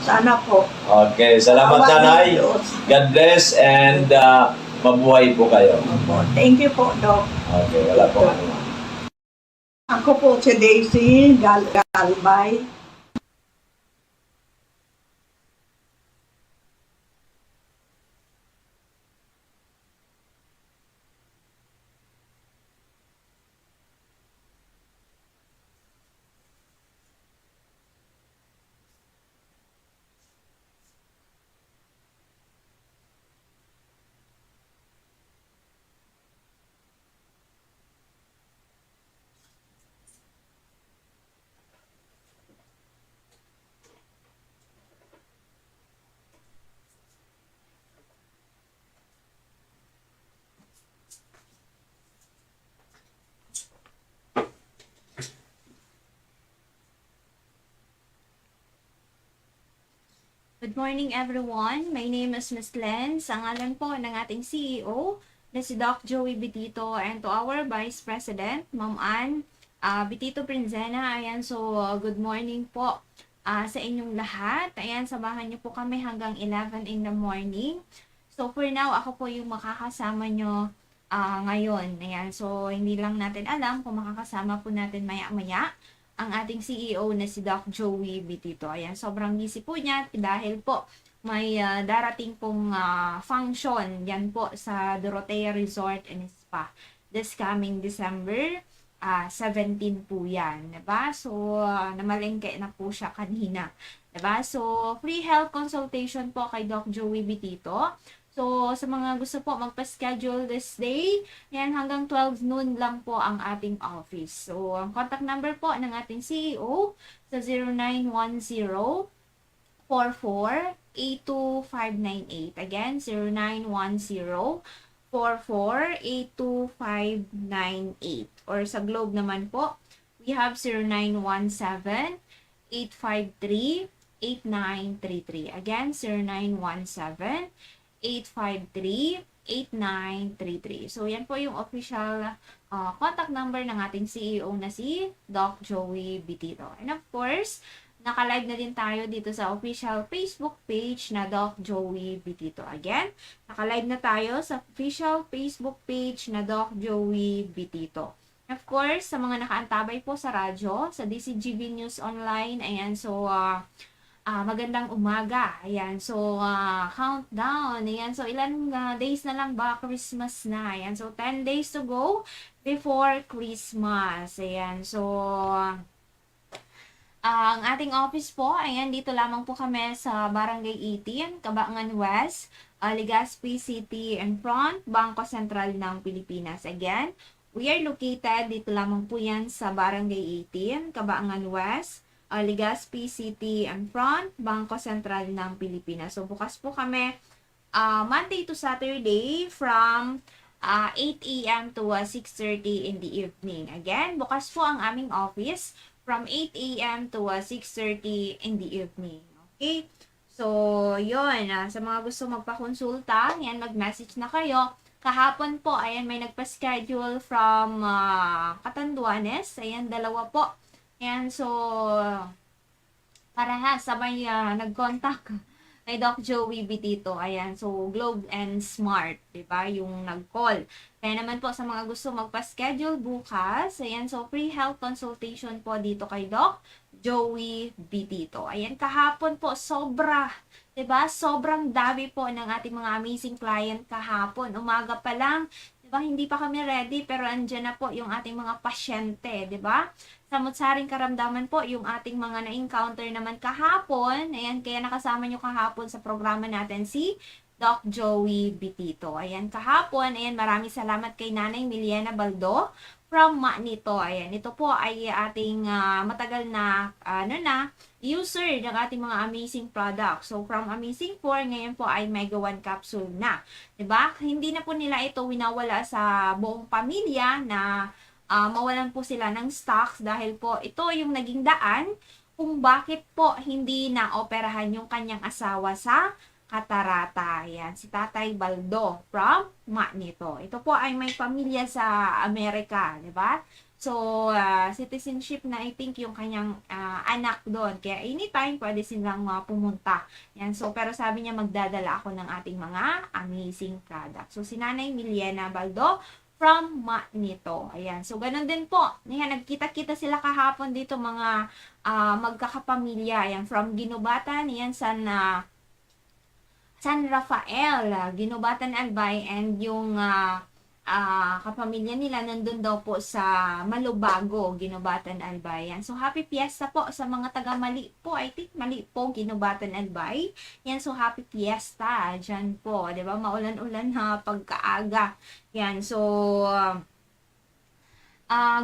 [SPEAKER 11] Sana po.
[SPEAKER 8] Okay, salamat
[SPEAKER 11] Awa ng
[SPEAKER 8] nanay.
[SPEAKER 11] Diyos.
[SPEAKER 8] God bless and mabuhay po kayo.
[SPEAKER 11] Opo. Thank you po, Doc.
[SPEAKER 8] Okay, wala po ano.
[SPEAKER 11] Ako po si Daisy Galbay.
[SPEAKER 10] Good morning everyone. My name is Miss Len. Sa ngalan po ng ating CEO na si Doc Joey Bitito and to our Vice President, Ma'am Ann Bitito Prinzena. Ayan, so good morning po sa inyong lahat. Ayan, samahan niyo po kami hanggang 11 in the morning. So for now, ako po yung makakasama nyo ngayon. Ayan, so hindi lang natin alam kung makakasama po natin maya-maya ang ating CEO na si Doc Joey Bitito. Ayan, sobrang busy po niya dahil po may darating pong function yan po sa Dorotea Resort and Spa this coming December 17 po yan, diba? So, namalengke na po siya kanina, diba? So, free health consultation po kay Doc Joey Bitito. So, sa mga gusto po magpa-schedule this day, yan hanggang 12 noon lang po ang ating office. So, ang contact number po ng ating CEO sa 0910-44-82598. Again, 0910-44-82598. Or sa Globe naman po, we have 0917-853-8933. Again, 0917 853-8933. So, yan po yung official contact number ng ating CEO na si Doc Joey Bitito. And of course, naka-live na din tayo dito sa official Facebook page na Doc Joey Bitito. Again, naka-live na tayo sa official Facebook page na Doc Joey Bitito. Of course, sa mga nakaantabay po sa radyo, sa DCGV News Online, ayan, so, magandang umaga. Ayan. So, countdown. Ayan. So, ilan days na lang ba? Christmas na. Ayan. So, 10 days to go before Christmas. Ayan. So, ang ating office po, ayan, dito lamang po kami sa Barangay 18, Cabangan West, Legazpi City in front, Bangko Sentral ng Pilipinas. Again, we are located, dito lamang po yan sa Barangay 18, Cabangan West, Legazpi City and front, Bangko Sentral ng Pilipinas. So, bukas po kami Monday to Saturday from 8 a.m. to 6:30 in the evening. Again, bukas po ang aming office from 8 a.m. to 6:30 in the evening. Okay? So, yun. Sa mga gusto magpakonsulta, yan, mag-message na kayo. Kahapon po, ayan, may nagpa-schedule from Catanduanes. Ayan, dalawa po. And so, para sabay nag-contact kay Doc Joey Bitito. Ayan, so Globe and Smart, diba? Yung nag-call. Kaya naman po sa mga gusto magpa-schedule bukas, ayan, so free health consultation po dito kay Doc Joey Bitito. Ayan, kahapon po, diba? Sobrang dami po ng ating mga amazing client kahapon. Umaga pa lang, diba? Hindi pa kami ready, pero andyan na po yung ating mga pasyente, diba? Samot-saring karamdaman po yung ating mga na-encounter naman kahapon. Ayan, kaya nakasama nyo kahapon sa programa natin si Doc Joey Bitito. Ayan, kahapon, ayan, maraming salamat kay Nanay Miliana Baldo from Magneto. Ayan, ito po ay ating matagal na user ng ating mga amazing products. So, from Amazing 4, ngayon po ay Mega 1 capsule na. 'Di ba? Hindi na po nila ito winawala sa buong pamilya na mawalan po sila ng stocks dahil po ito yung naging daan kung bakit po hindi na operahan yung kanyang asawa sa katarata. Yan, si Tatay Baldo from Magneto. Ito po ay may pamilya sa Amerika, di ba? So, citizenship na I think yung kanyang anak doon. Kaya anytime pwede silang pumunta. Yan, so pero sabi niya magdadala ako ng ating mga amazing products. So, si Nanay Miliana Baldo from Magneto. Ayan. So, ganun din po. Ayan, nagkita-kita sila kahapon dito mga magkakapamilya. Ayan, from Ginubatan. Ayan, San Rafael, Ginubatan Albay, and yung kapamilya nila nandun daw po sa Malubago, Ginubatan Albay. Yan. So, happy fiesta po sa mga taga Mali po. I think Mali po, Ginubatan Albay. Yan, so happy fiesta dyan po. Diba? Maulan-ulan na pagkaaga. Yan, so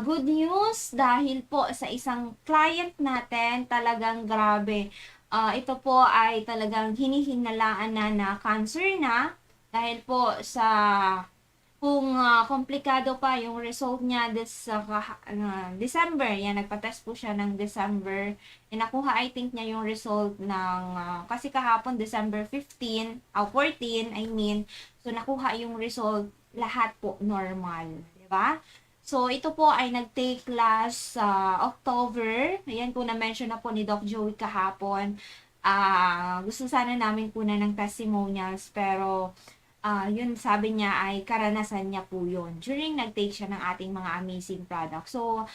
[SPEAKER 10] good news dahil po sa isang client natin, talagang grabe. Ito po ay talagang hinihinalaan na cancer na dahil po sa kung komplikado pa yung result niya December. Yan, nagpa-test po siya ng December. Nakuha, I think, niya yung result ng, kasi kahapon, December 14, I mean. So, nakuha yung result, lahat po normal. Diba? So, ito po ay nag-take last October. Ayan po, na-mention na po ni Doc Joey kahapon. Gusto sana namin kunan ng testimonials, pero yun sabi niya ay karanasan niya po yun during nag-take siya ng ating mga amazing products. So,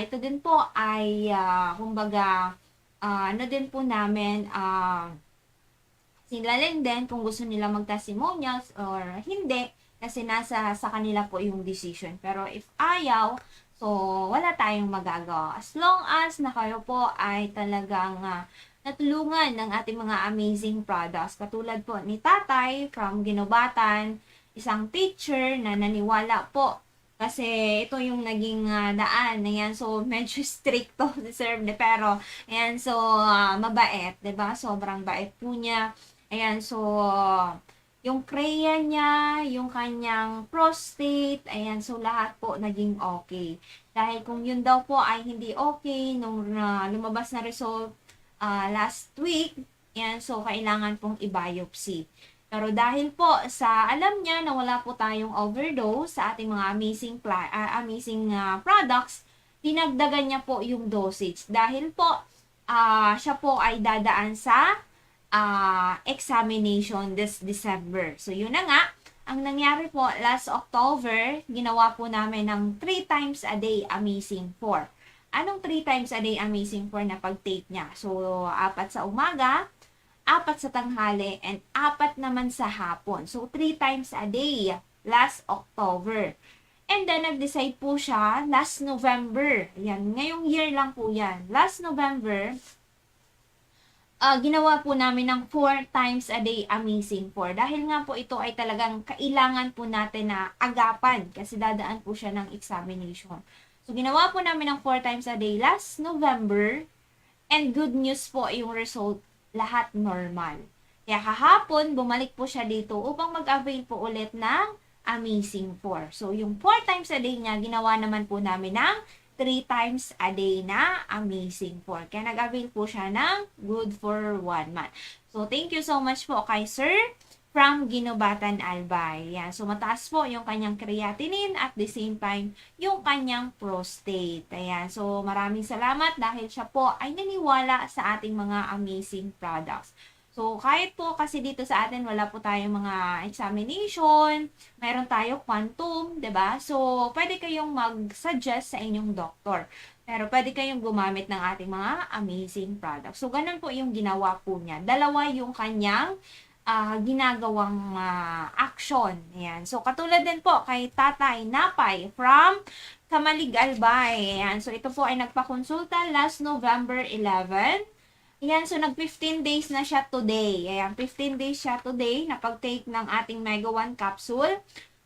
[SPEAKER 10] ito din po ay, kumbaga, ano din po namin, silaling din kung gusto nila mag-testimonials or hindi. Kasi nasa sa kanila po yung decision. Pero if ayaw, so wala tayong magagawa. As long as na kayo po ay talagang natulungan ng ating mga amazing products. Katulad po ni Tatay from Ginubatan, isang teacher na naniwala po. Kasi ito yung naging daan. Ayan, so medyo strict to si Sir. Pero, ayan, so mabait. 'Di ba? Sobrang bait po niya. Ayan, so yung kreya niya, yung kanyang prostate, ayan, so lahat po naging okay. Dahil kung yun daw po ay hindi okay, nung lumabas na result last week, ayan, so kailangan pong i-biopsy. Pero dahil po sa alam niya na wala po tayong overdose sa ating mga amazing products, dinagdagan niya po yung dosage. Dahil po, siya po ay dadaan sa examination this December. So, yun na nga. Ang nangyari po, last October, ginawa po namin ng 3 times a day Amazing 4. Anong 3 times a day Amazing 4 na pag-take niya? So, 4 sa umaga, 4 sa tanghali, and 4 naman sa hapon. So, 3 times a day last October. And then, nag-decide po siya last November. Yan, ngayong year lang po yan. Last November, ginawa po namin ng 4 times a day Amazing 4. Dahil nga po ito ay talagang kailangan po natin na agapan kasi dadaan po siya ng examination. So, ginawa po namin ng 4 times a day last November, and good news po yung result, lahat normal. Kaya kahapon, bumalik po siya dito upang mag-avail po ulit ng Amazing 4. So, yung 4 times a day niya, ginawa naman po namin ng 3 times a day na Amazing 4. Kaya nag-avail po siya ng good for 1 month. So, thank you so much po kay Sir from Ginubatan Albay. Yan. So, mataas po yung kanyang creatinine at the same time, yung kanyang prostate. Ayan. So, maraming salamat dahil siya po ay naniwala sa ating mga amazing products. So, kahit po kasi dito sa atin, wala po tayong mga examination, mayroon tayo quantum, 'di ba? So, pwede kayong mag-suggest sa inyong doktor. Pero pwede kayong gumamit ng ating mga amazing products. So, ganun po yung ginawa po niya. Dalawa yung kanyang ginagawang action. Ayan. So, katulad din po kay Tatay Napay from Kamalig Albay. Ayan. So, ito po ay nagpakonsulta last November 11. Ayan, so nag-15 days na siya today. Ayan, 15 days siya today na pag-take ng ating Mega 1 capsule.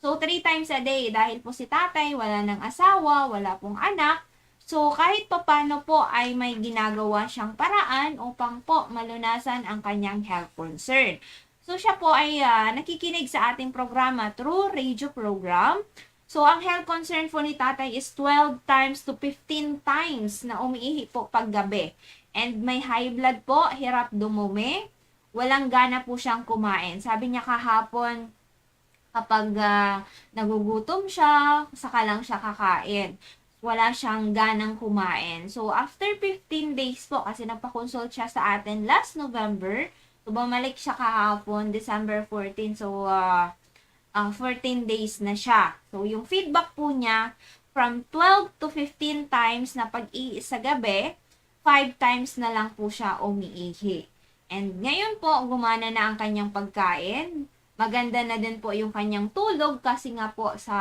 [SPEAKER 10] So, 3 times a day dahil po si tatay wala ng asawa, wala pong anak. So, kahit papano po ay may ginagawa siyang paraan upang po malunasan ang kanyang health concern. So, siya po ay nakikinig sa ating programa through radio program. So, ang health concern po ni tatay is 12 times to 15 times na umiihi po paggabi. And may high blood po, hirap dumumi, walang gana po siyang kumain. Sabi niya kahapon, kapag nagugutom siya, saka lang siya kakain. Wala siyang ganang kumain. So, after 15 days po, kasi nagpa-consult siya sa atin last November, so bumalik siya kahapon, December 14. So, 14 days na siya. So, yung feedback po niya, from 12 to 15 times na pag-ihi sa gabi, 5 times na lang po siya umiihi. And ngayon po, gumana na ang kanyang pagkain. Maganda na din po yung kanyang tulog kasi nga po sa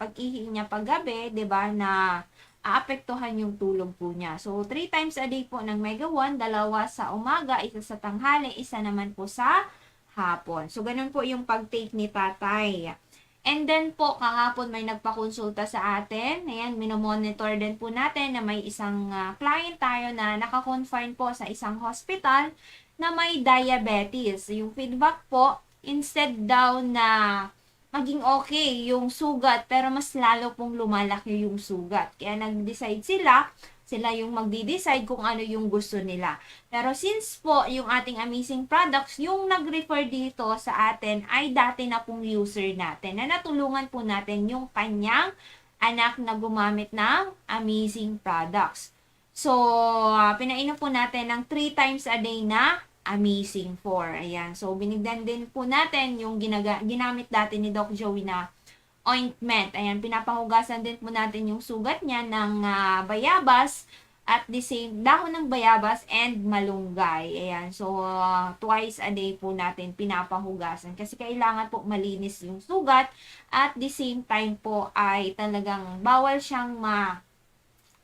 [SPEAKER 10] pag-ihi niya paggabi, 'di ba, na aapektuhan yung tulog po niya. So, 3 times a day po ng Mega 1, 2 sa umaga, 1 sa tanghali, 1 naman po sa hapon. So, ganun po yung pag-take ni tatay. And then po, kahapon may nagpakonsulta sa atin. Ayan, minomonitor din po natin na may isang client tayo na naka-confine po sa isang hospital na may diabetes. Yung feedback po, instead daw na maging okay yung sugat, pero mas lalo pong lumalaki yung sugat. Kaya nag-decide sila yung magdi-decide kung ano yung gusto nila. Pero since po yung ating Amazing Products, yung nag-refer dito sa atin ay dati na pong user natin, na natulungan po natin yung kanyang anak na gumamit ng Amazing Products. So, pinainom po natin ng 3 times a day na Amazing 4. Ayan. So, binigdan din po natin yung ginamit dati ni Doc Joey na ointment. Ayan, pinapahugasan din po natin yung sugat niya ng bayabas at the same dahon ng bayabas and malunggay. Ayan, so twice a day po natin pinapahugasan kasi kailangan po malinis yung sugat at the same time po ay talagang bawal siyang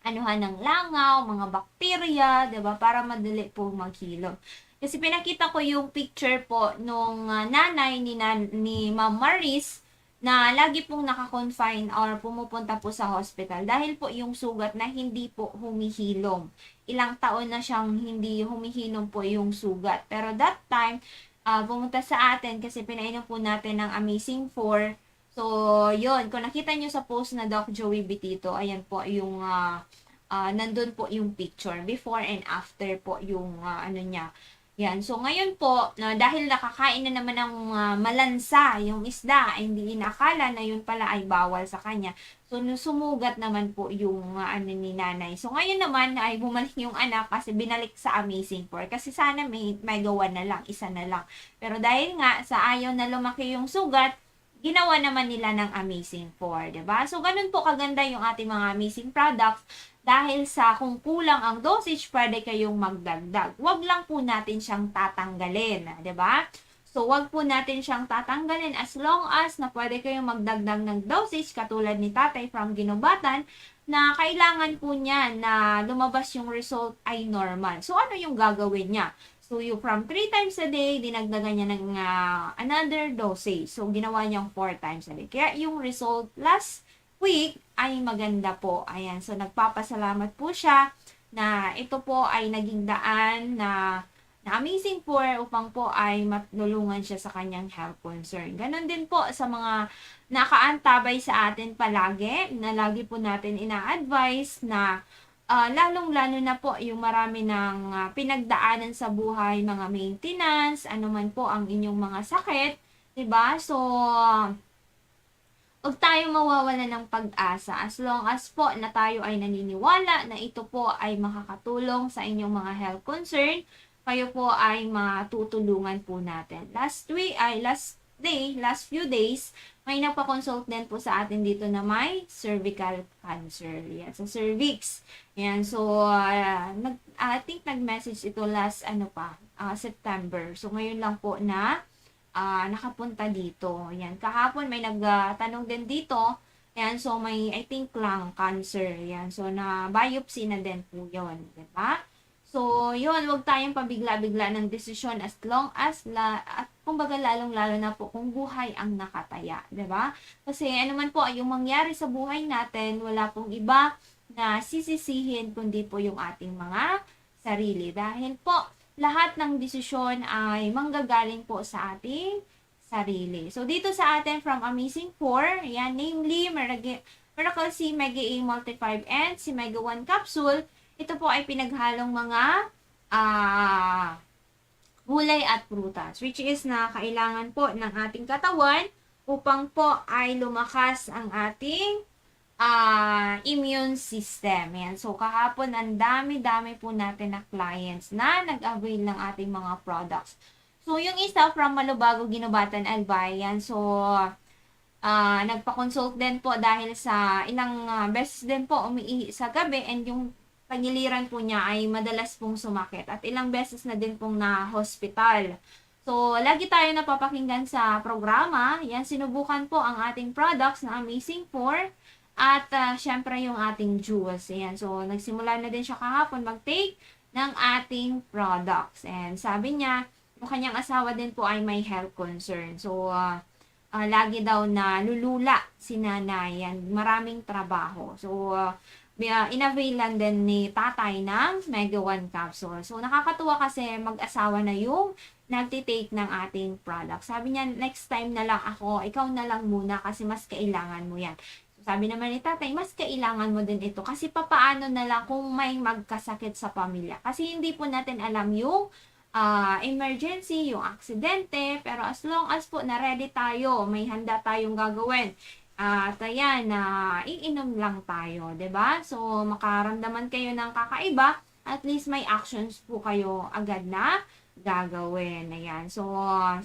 [SPEAKER 10] anuhan ng langaw, mga bakterya, 'di ba? Para madali po maghilom. Kasi pinakita ko yung picture po nung nanay ni Ma'am Maris na lagi pong naka-confine or pumupunta po sa hospital dahil po yung sugat na hindi po humihilom. Ilang taon na siyang hindi humihilom po yung sugat. Pero that time, pumunta sa atin kasi pinainom po natin ng Amazing 4. So, yun. Kung nakita nyo sa post na Doc Joey Betito, ayan po yung nandun po yung picture. Before and after po yung ano niya. Yan. So, ngayon po, dahil nakakain na naman ng malansa, yung isda, hindi inakala na yun pala ay bawal sa kanya. So, sumugat naman po yung ano ni nanay. So, ngayon naman ay bumalik yung anak kasi binalik sa Amazing 4. Kasi sana may gawa na lang, isa na lang. Pero dahil nga, sa ayaw na lumaki yung sugat, ginawa naman nila ng Amazing 4, diba? So, ganun po kaganda yung ating mga Amazing products. Dahil sa kung kulang ang dosage, pwede kayong magdagdag. Huwag lang po natin siyang tatanggalin, 'di ba? So, huwag po natin siyang tatanggalin as long as na pwede kayong magdagdag ng dosage katulad ni tatay from ginubatan na kailangan po niya na lumabas yung result ay normal. So, ano yung gagawin niya? So, yung from 3 times a day, dinagdagan niya ng another dosage. So, ginawa niyang 4 times a day. Kaya yung result last week ay maganda po. Ayan. So, nagpapasalamat po siya na ito po ay naging daan na Amazing 4 upang po ay matulungan siya sa kanyang health concern. Ganon din po sa mga nakaantabay sa atin palagi, na lagi po natin ina-advise na lalong-lalo na po yung marami ng pinagdaanan sa buhay, mga maintenance, ano man po ang inyong mga sakit, 'di ba? So, huwag tayong mawawala ng pag-asa as long as po na tayo ay naniniwala na ito po ay makakatulong sa inyong mga health concern, kayo po ay matutulungan po natin. Last few days, may nagpa-consult din po sa atin dito na may cervical cancer. Yan, sa cervix. Yan, so, I think nag-message ito last, September. So, ngayon lang po na nakapunta dito. Yan. Kahapon may nagtanong din dito. Yan. So, may, I think, lung cancer. Yan. So, na biopsy na din po yun. Diba? So, yun. Huwag tayong pabigla-bigla ng desisyon as long as kumbaga lalong-lalo na po kung buhay ang nakataya, 'di ba? Kasi ano man po yung mangyari sa buhay natin, wala pong iba na sisisihin kundi po yung ating mga sarili. Dahil po lahat ng desisyon ay manggagaling po sa ating sarili. So dito sa atin from Amazing 4, yan namely Miracle C Mega A Multi 5 and si Mega 1 Capsule, ito po ay pinaghalong mga gulay at prutas, which is na kailangan po ng ating katawan upang po ay lumakas ang ating immune system. Yan. So, kahapon, ang dami-dami po natin na clients na nag-avail ng ating mga products. So, yung isa from Malubago, Ginubatan, Albay, yan. So, nagpa-consult din po dahil sa ilang beses din po umiihi sa gabi and yung pagiliran po niya ay madalas pong sumakit at ilang beses na din pong na-hospital. So, lagi tayo napapakinggan sa programa. Yan, sinubukan po ang ating products na Amazing 4 at syempre yung ating juice. Yan, so, nagsimula na din siya kahapon mag-take ng ating products. And sabi niya, yung kanyang asawa din po ay may health concern. So, lagi daw na lulula si nanay. Yan, maraming trabaho. So, inavailan din ni tatay ng Mega 1 Capsule. So, nakakatuwa kasi mag-asawa na yung nagtitake ng ating product. Sabi niya, next time na lang ako, ikaw na lang muna kasi mas kailangan mo yan. So, sabi naman ni tatay, mas kailangan mo din ito kasi papaano na lang kung may magkasakit sa pamilya. Kasi hindi po natin alam yung emergency, yung aksidente, pero as long as po na ready tayo, may handa tayong gagawin. At ayan, iinom lang tayo, 'di ba? So, makaramdaman kayo ng kakaiba, at least may actions po kayo agad na gagawin. Ayan. So,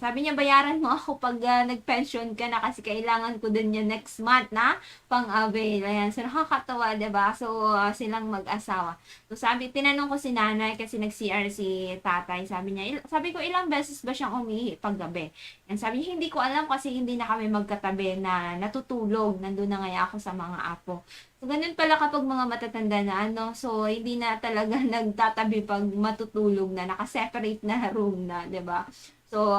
[SPEAKER 10] sabi niya, bayaran mo ako pag nag-pension ka na kasi kailangan ko din yan next month na pang-avail. Ayan. So, nakakatawa, diba? So, silang mag-asawa. So, tinanong ko si nanay kasi nag-CR si tatay. Sabi ko, ilang beses ba siyang umihi pag gabi? And sabi niya, hindi ko alam kasi hindi na kami magkatabi na natutulog. Nandun na nga ako sa mga apo. So, ganun pala kapag mga matatanda na, so, hindi na talaga nagtatabi pag matutulog na, nakaseparate na room na, 'di ba? So,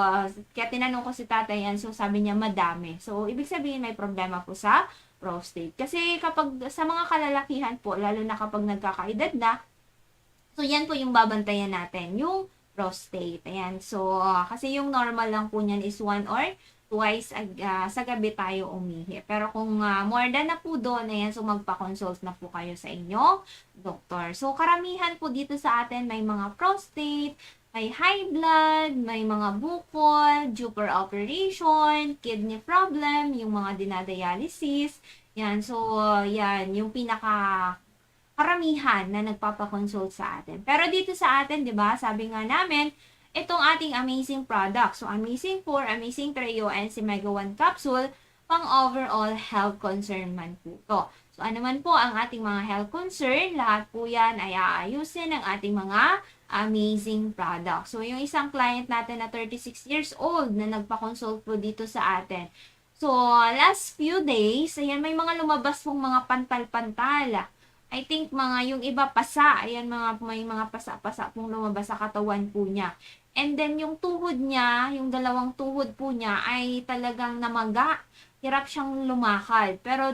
[SPEAKER 10] kaya tinanong ko si tatay yan, so sabi niya madami. So, ibig sabihin may problema po sa prostate. Kasi kapag sa mga kalalakihan po, lalo na kapag nagkakaedad na, so yan po yung babantayan natin, yung prostate. Ayan. So, kasi yung normal lang po niyan is 1 or twice sa gabi tayo umihi. Pero kung more than na po doon, ayan, so magpa-consult na po kayo sa inyong doktor. So, karamihan po dito sa atin may mga prostate, may high blood, may mga bukol, due for operation, kidney problem, yung mga dinadialysis. Yan, so, yan, yung karamihan na nagpapakonsult sa atin. Pero dito sa atin, di ba, sabi nga namin, itong ating amazing product. So, Amazing 4, Amazing Trio, and si Mega 1 Capsule, pang overall health concern man po to. So, ano man po ang ating mga health concern, lahat po yan ay aayusin ng ating mga amazing product. So, yung isang client natin na 36 years old na nagpa-consult po dito sa atin. So, last few days, ayan, may mga lumabas pong mga pantal-pantal. I think yung iba pasa, ayan, may mga pasa-pasa pong lumabas sa katawan po niya. And then, yung tuhod niya, yung dalawang tuhod po niya ay talagang namaga. Hirap siyang lumakad. Pero,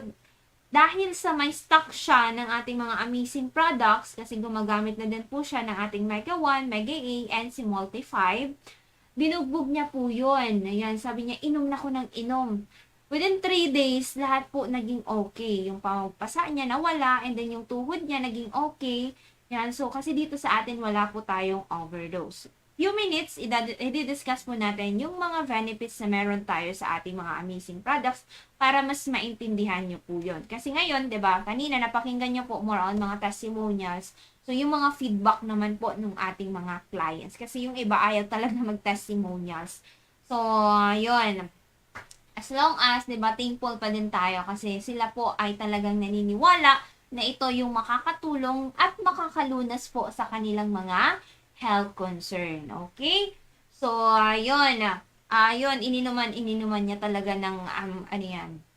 [SPEAKER 10] dahil sa may stock siya ng ating mga amazing products, kasi gumagamit na din po siya ng ating Mega 1, Mega A, and si Multi 5, binugbog niya po yun. Ayan, sabi niya, inom na ko ng inom. Within 3 days, lahat po naging okay. Yung pamapasa niya nawala, and then yung tuhod niya naging okay. Yan, so kasi dito sa atin wala po tayong overdose. Few minutes, i-discuss po natin yung mga benefits na meron tayo sa ating mga amazing products para mas maintindihan nyo po yun. Kasi ngayon, 'di ba, kanina napakinggan nyo po more on mga testimonials. So, yung mga feedback naman po ng ating mga clients. Kasi yung iba ayaw talaga mag-testimonials. So, yun. As long as, 'di ba, thankful pa din tayo kasi sila po ay talagang naniniwala na ito yung makakatulong at makakalunas po sa kanilang mga health concern. Okay? So, yun, ininuman niya talaga ng,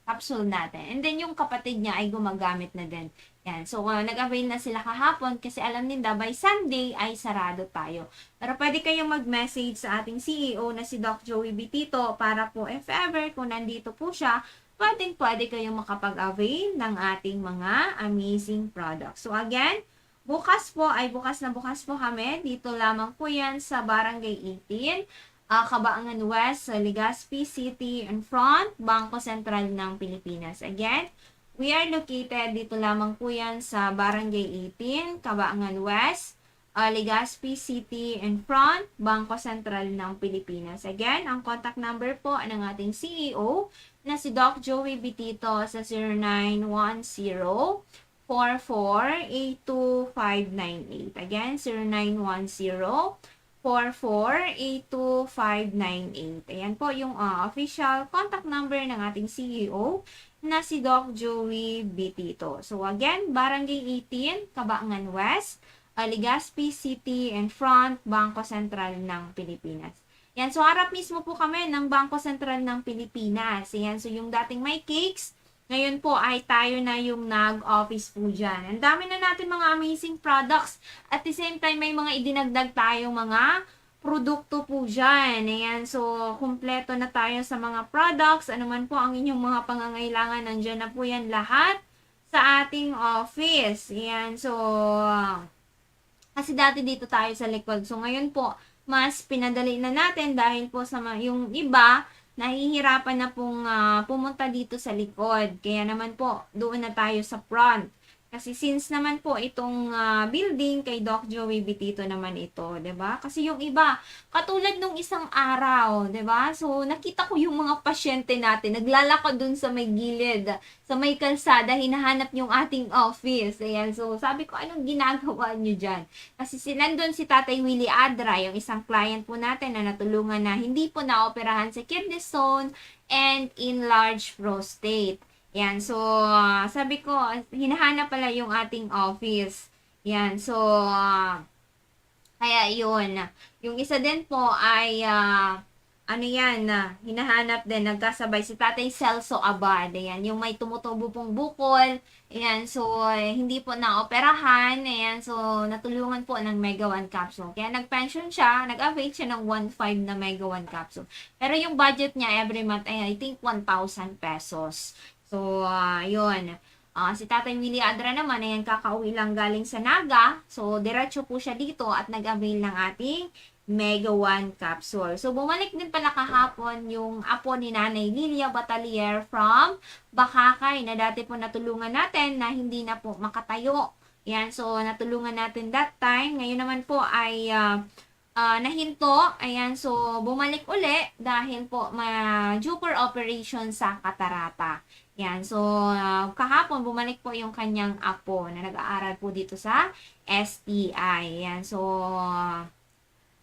[SPEAKER 10] capsule natin. And then, yung kapatid niya ay gumagamit na din. Yan. So, nag-avail na sila kahapon kasi alam nila by Sunday ay sarado tayo. Pero pwede kayong mag-message sa ating CEO na si Doc Joey Bitito para po if ever kung nandito po siya, pwede kayong makapag-avail ng ating mga amazing products. So, again, bukas po kami. Dito lamang po yan sa Barangay 18. Kabaangan West, sa Legazpi City in front, Bangko Sentral ng Pilipinas. Again, we are located dito lamang po yan sa Barangay 18, Kabaangan West, Legazpi City in front, Bangko Sentral ng Pilipinas. Again, ang contact number po ng ating CEO na si Doc Joey Bitito sa 0910-4482-598. Again, 0910-4482-598. Ayan po yung official contact number ng ating CEO na si Doc Joey Bitito. So again, Barangay 18, Kabaangan West, Legazpi City and front, Bangko Sentral ng Pilipinas. Yan, so harap mismo po kami ng Bangko Sentral ng Pilipinas. Yan, so yung dating may cakes, ngayon po ay tayo na yung nag-office po dyan. Ang dami na natin mga amazing products. At the same time, may mga idinagdag tayong mga produkto po dyan. Ayan, so kumpleto na tayo sa mga products. Ano man po ang inyong mga pangangailangan, nandyan na po yan lahat sa ating office. Ayan, so kasi dati dito tayo sa likod. So ngayon po, mas pinadali na natin dahil po sa yung iba, nahihirapan na pong pumunta dito sa likod. Kaya naman po, doon na tayo sa front. Kasi since naman po itong building kay Doc Joey Bitito naman ito, 'di ba? Kasi yung iba, katulad nung isang araw, 'di ba? So nakita ko yung mga pasyente natin naglalakad dun sa may gilid, sa may kalsada, hinahanap yung ating office. Ayan, so sabi ko, anong ginagawa niyo diyan? Kasi nandun si Tatay Willie Adra, yung isang client po natin na natulungan na hindi po naoperahan sa kidney stone and enlarged prostate. Yan, so, sabi ko, hinahanap pala yung ating office. Yan, so, kaya yun. Yung isa din po ay, hinahanap din, nagkasabay si Tatay Celso Abad. Yan, yung may tumutubo pong bukol. Yan, so, hindi po naoperahan. Yan, so, natulungan po ng Mega 1 capsule. Kaya nag-pension siya, nag-avail siya ng 1.5 na Mega 1 capsule. Pero yung budget niya every month ay, I think, 1,000 pesos. So, yun. Si Tatay Willie Adra naman, ayan, kakauwi lang galing sa Naga. So, diretso po siya dito at nag-avail ng ating Mega 1 capsule. So, bumalik din pala kahapon yung apo ni Nanay Lilia Batalier from Bakakay na dati po natulungan natin na hindi na po makatayo. Yan, so, natulungan natin that time. Ngayon naman po ay nahinto. Ayan, so, bumalik uli dahil po due for operation sa katarata. Yan, so, kahapon bumalik po yung kanyang apo na nag-aaral po dito sa STI. Yan, so,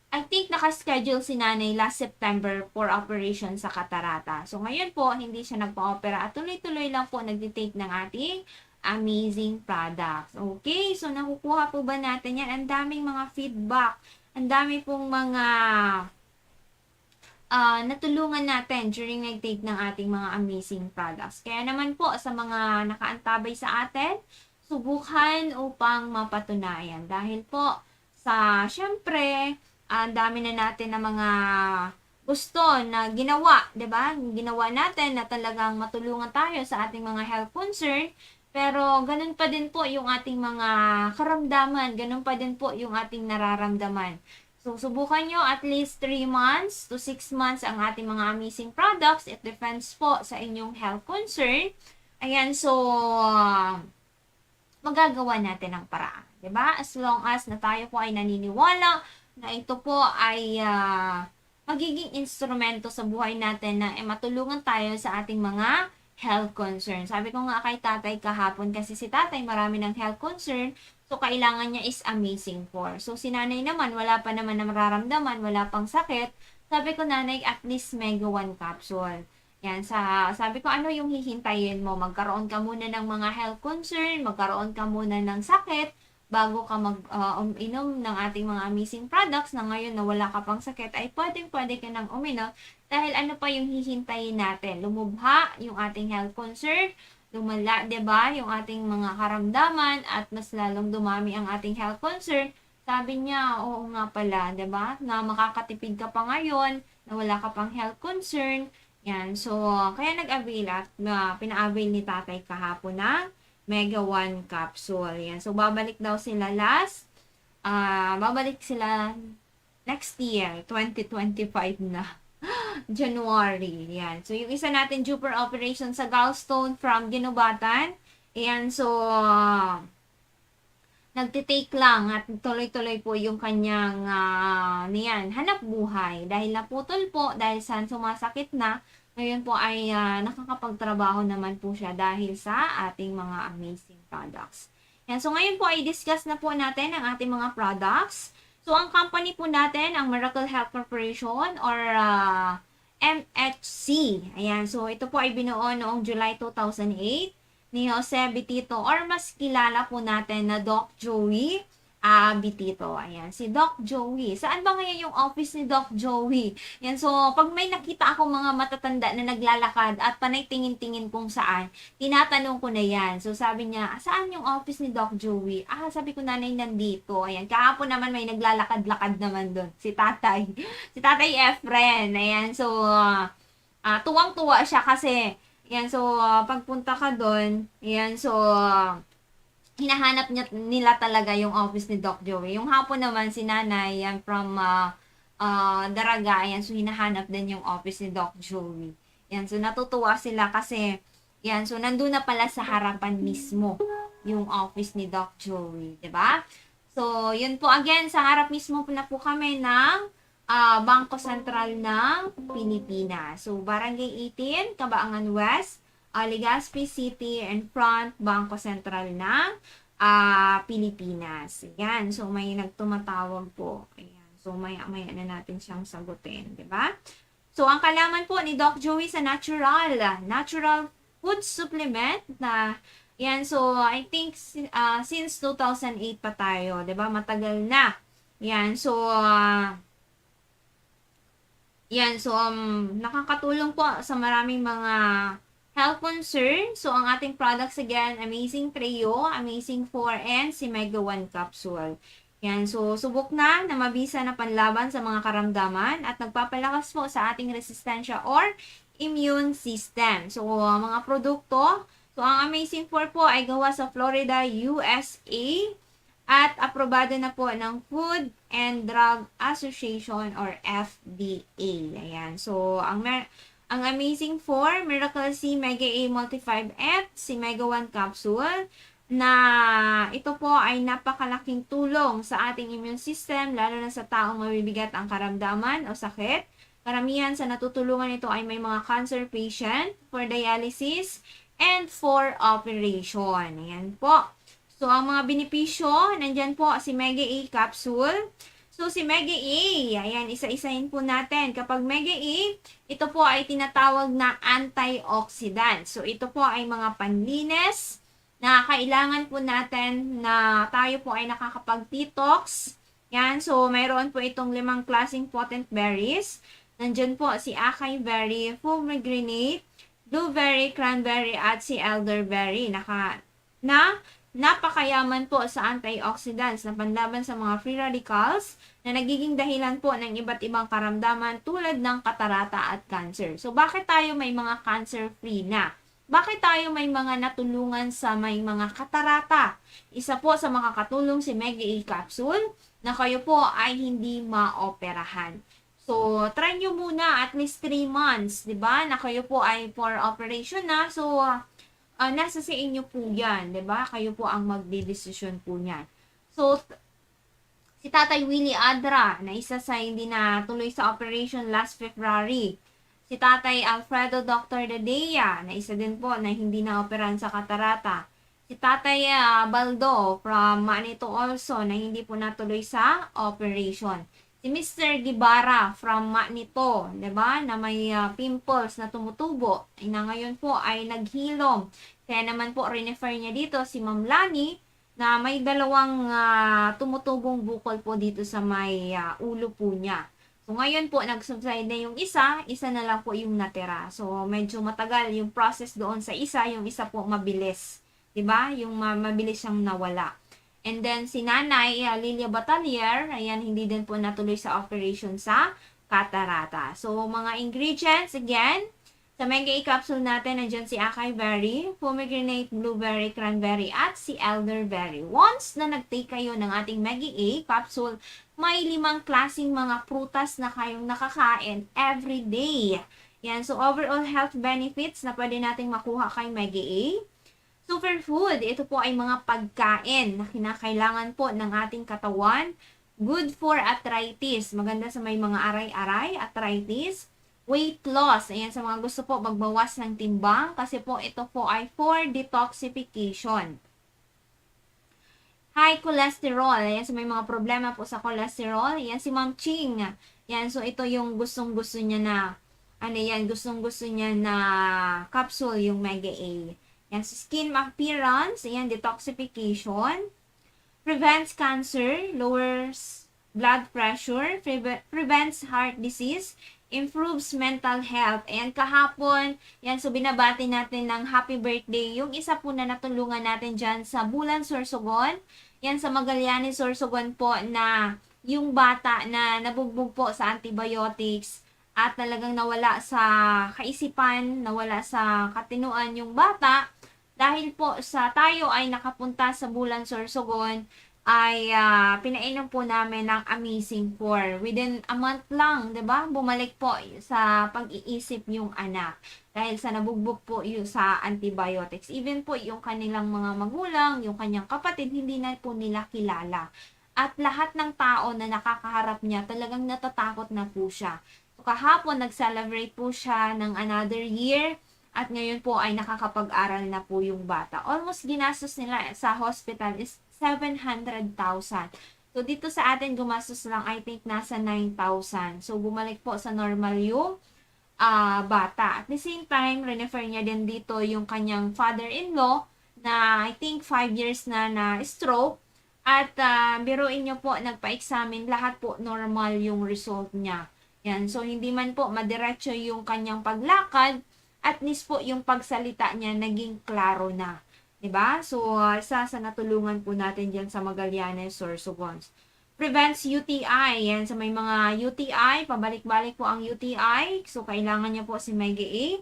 [SPEAKER 10] I think naka-schedule si nanay last September for operation sa katarata. So, ngayon po, hindi siya nagpa-opera at tuloy-tuloy lang po nagtitake ng ating amazing products. Okay, so nakukuha po ba natin yan? Ang daming mga feedback, ang dami pong mga natulungan natin during nag-take ng ating mga amazing products. Kaya naman po sa mga nakaantabay sa atin, subukan upang mapatunayan. Dahil po syempre, ang dami na natin na mga gusto na ginawa, 'di ba? Ginawa natin na talagang matulungan tayo sa ating mga health concern, pero ganun pa din po yung ating mga karamdaman, ganun pa din po yung ating nararamdaman. So, subukan nyo at least 3 months to 6 months ang ating mga amazing products. It depends po sa inyong health concern. Ayan, so, magagawa natin ang paraan. Diba? As long as na tayo po ay naniniwala na ito po ay magiging instrumento sa buhay natin na matulungan tayo sa ating mga health concern. Sabi ko nga kay tatay kahapon, kasi si tatay marami ng health concern, so kailangan niya is amazing for. So si nanay naman, wala pa naman na mararamdaman, wala pang sakit. Sabi ko, nanay, at least Mega 1 capsule. Yan, sabi ko, ano yung hihintayin mo? Magkaroon ka muna ng mga health concern, magkaroon ka muna ng sakit, bago ka inom ng ating mga amazing products na ngayon na wala ka pang sakit, ay pwede ka nang uminom dahil ano pa yung hihintayin natin? Lumubha yung ating health concern, lumala, 'di ba, yung ating mga karamdaman at mas lalong dumami ang ating health concern. Sabi niya, oo nga pala, 'di ba? Na makakatipid ka pa ngayon, na wala ka pang health concern. Yan. So, kaya nag-avail at pina-avail ni tatay kahapon na Mega 1 capsule. Yan. So, babalik sila next year, 2025 na. January. Yan. So, yung isa natin due for operation sa gallstone from Ginubatan. Ayan. So, nagtitake lang at tuloy-tuloy po yung kanyang hanap buhay. Dahil naputol po, dahil sa sumasakit na, ngayon po ay nakakapagtrabaho naman po siya dahil sa ating mga amazing products. Yan. So, ngayon po ay discuss na po natin ang ating mga products. So, ang company po natin, ang Miracle Health Corporation or MHC. Ayan. So, ito po ay binuo noong July 2008 ni Jose Bitito or mas kilala po natin na Doc Joey Bitito. Ayan, si Doc Joey. Saan ba ngayon yung office ni Doc Joey? Yan, so pag may nakita ako mga matatanda na naglalakad at panay tingin-tingin kung saan, tinatanong ko na yan. So sabi niya, saan yung office ni Doc Joey? Sabi ko, nanay, nandito. Ayan, kahapon naman may naglalakad-lakad naman doon. Si tatay. Si tatay Efren. Ayan, so tuwang-tuwa siya kasi yan, so pagpunta ka doon, yan, so hinahanap nila talaga yung office ni Doc Joey. Yung hapon naman si nanay, yan, from Daraga, yan, so hinahanap din yung office ni Doc Joey. Yan, so natutuwa sila kasi, yan, so nandun na pala sa harapan mismo yung office ni Doc Joey, 'di ba? So, yun po, again, sa harap mismo na po kami ng Bangko Sentral ng Pilipinas. So, Barangay 18, Cabaangan West, Legazpi City, and front, Bangko Sentral ng Pilipinas. Ayan. So, may nagtumatawag po. Ayan. So, maya na natin siyang sagutin. Diba? So, ang kalaman po ni Doc Joey sa natural food supplement na yan. So, I think since 2008 pa tayo. Diba? Matagal na. Yan. So, nakakatulong po sa maraming mga health concern. So, ang ating products again, Amazing Trio, Amazing 4, and si Mega 1 capsule. Yan. So, subok na mabisa na panlaban sa mga karamdaman at nagpapalakas po sa ating resistensya or immune system. So, mga produkto. So, ang Amazing 4 po ay gawa sa Florida, USA at aprobado na po ng Food and Drug Association or FDA. Ayan. So, ang Amazing 4, Miracle C Mega A Multi-5 F, si Mega 1 capsule, na ito po ay napakalaking tulong sa ating immune system, lalo na sa taong mabibigat ang karamdaman o sakit. Karamihan sa natutulungan ito ay may mga cancer patient, for dialysis, and for operation. Ayan po. So, ang mga benepisyo, nandyan po si Mega A capsule. So, si Mega A, ayan, isa-isahin po natin. Kapag Mega A, ito po ay tinatawag na antioxidant. So, ito po ay mga panlinis na kailangan po natin na tayo po ay nakakapag-detox. Yan, so, mayroon po itong 5 klaseng potent berries. Nandyan po si acai berry, pomegranate, blueberry, cranberry, at si elderberry. Napakayaman po sa antioxidants na panlaban sa mga free radicals na nagiging dahilan po ng iba't ibang karamdaman tulad ng katarata at cancer. So, bakit tayo may mga cancer-free na? Bakit tayo may mga natulungan sa may mga katarata? Isa po sa makakatulong si Mega A capsule na kayo po ay hindi maoperahan. So, try nyo muna at least 3 months, di ba? Na kayo po ay for operation na. So, nasa sa inyo po yan, di ba? Kayo po ang magdidesisyon po niyan. So, si Tatay Willie Adra, na isa sa hindi na tuloy sa operation last February. Si Tatay Alfredo Dr. Dadea, na isa din po na hindi na operan sa katarata. Si Tatay Baldo from Manito also, na hindi po natuloy sa operation. Si Mr. Gibara from Manito, diba? Na may pimples na tumutubo. Na ngayon po ay naghilom. Kaya naman po, refer niya dito si Ma'am Lani na may dalawang tumutubong bukol po dito sa may ulo po niya. So, ngayon po, nag-subside na yung isa na lang po yung natira. So, medyo matagal yung process doon sa isa, yung isa po mabilis. 'Di ba? Yung mabilis siyang nawala. And then, si Nanay Lilia Batalier, ayan, hindi din po natuloy sa operation sa catarata. So, mga ingredients, again, sa Mega E capsule natin, nandiyan si acai berry, pomegranate, blueberry, cranberry, at si elderberry. Once na nag-take kayo ng ating Mega E capsule, may 5 klaseng mga prutas na kayong nakakain every day. Yan, so overall health benefits na pwede nating makuha kay Mega E. Superfood, ito po ay mga pagkain na kinakailangan po ng ating katawan. Good for arthritis, maganda sa may mga aray-aray, arthritis. Weight loss, ayan sa mga gusto po magbawas ng timbang kasi po ito po ay for detoxification. High cholesterol, ayan sa may mga problema po sa cholesterol, ayan si Ma'am Ching. Ayan, so ito yung gustong-gusto niya na, gustong-gusto niya na capsule, yung Mega A. Yan, skin appearance, ayan, detoxification, prevents cancer, lowers blood pressure, prevents heart disease, improves mental health. Ayan, kahapon, yan, so binabati natin ng happy birthday yung isa po na natulungan natin dyan sa Bulan, Sorsogon. Yan, sa Magallanes, Sorsogon po na yung bata na nabugbog po sa antibiotics at talagang nawala sa kaisipan, nawala sa katinuan yung bata. Dahil po sa tayo ay nakapunta sa Bulan, Sorsogon, ay pinainom po namin ng Amazing 4. Within a month lang, 'di ba? Bumalik po sa pag-iisip yung anak. Dahil sa nabugbog po yung sa antibiotics. Even po yung kanilang mga magulang, yung kanyang kapatid, hindi na po nila kilala. At lahat ng tao na nakakaharap niya, talagang natatakot na po siya. So, kahapon, nag-celebrate po siya ng another year. At ngayon po ay nakakapag-aral na po yung bata. Almost ginastos nila sa hospital is 700,000. So, dito sa atin, gumastos lang, I think, nasa 9,000. So, bumalik po sa normal yung bata. At the same time, refer niya din dito yung kanyang father-in-law na I think 5 years na stroke. At biruin niyo po, nagpa-examine, lahat po normal yung result niya. Yan. So, hindi man po madiretso yung kanyang paglakad, at least po yung pagsalita niya naging klaro na. 'Di ba? So, isa sa natulungan po natin diyan sa Magallanes, Sorsogon. Prevents UTI. Yan, sa may mga UTI, pabalik-balik po ang UTI. So, kailangan niya po si Mega A.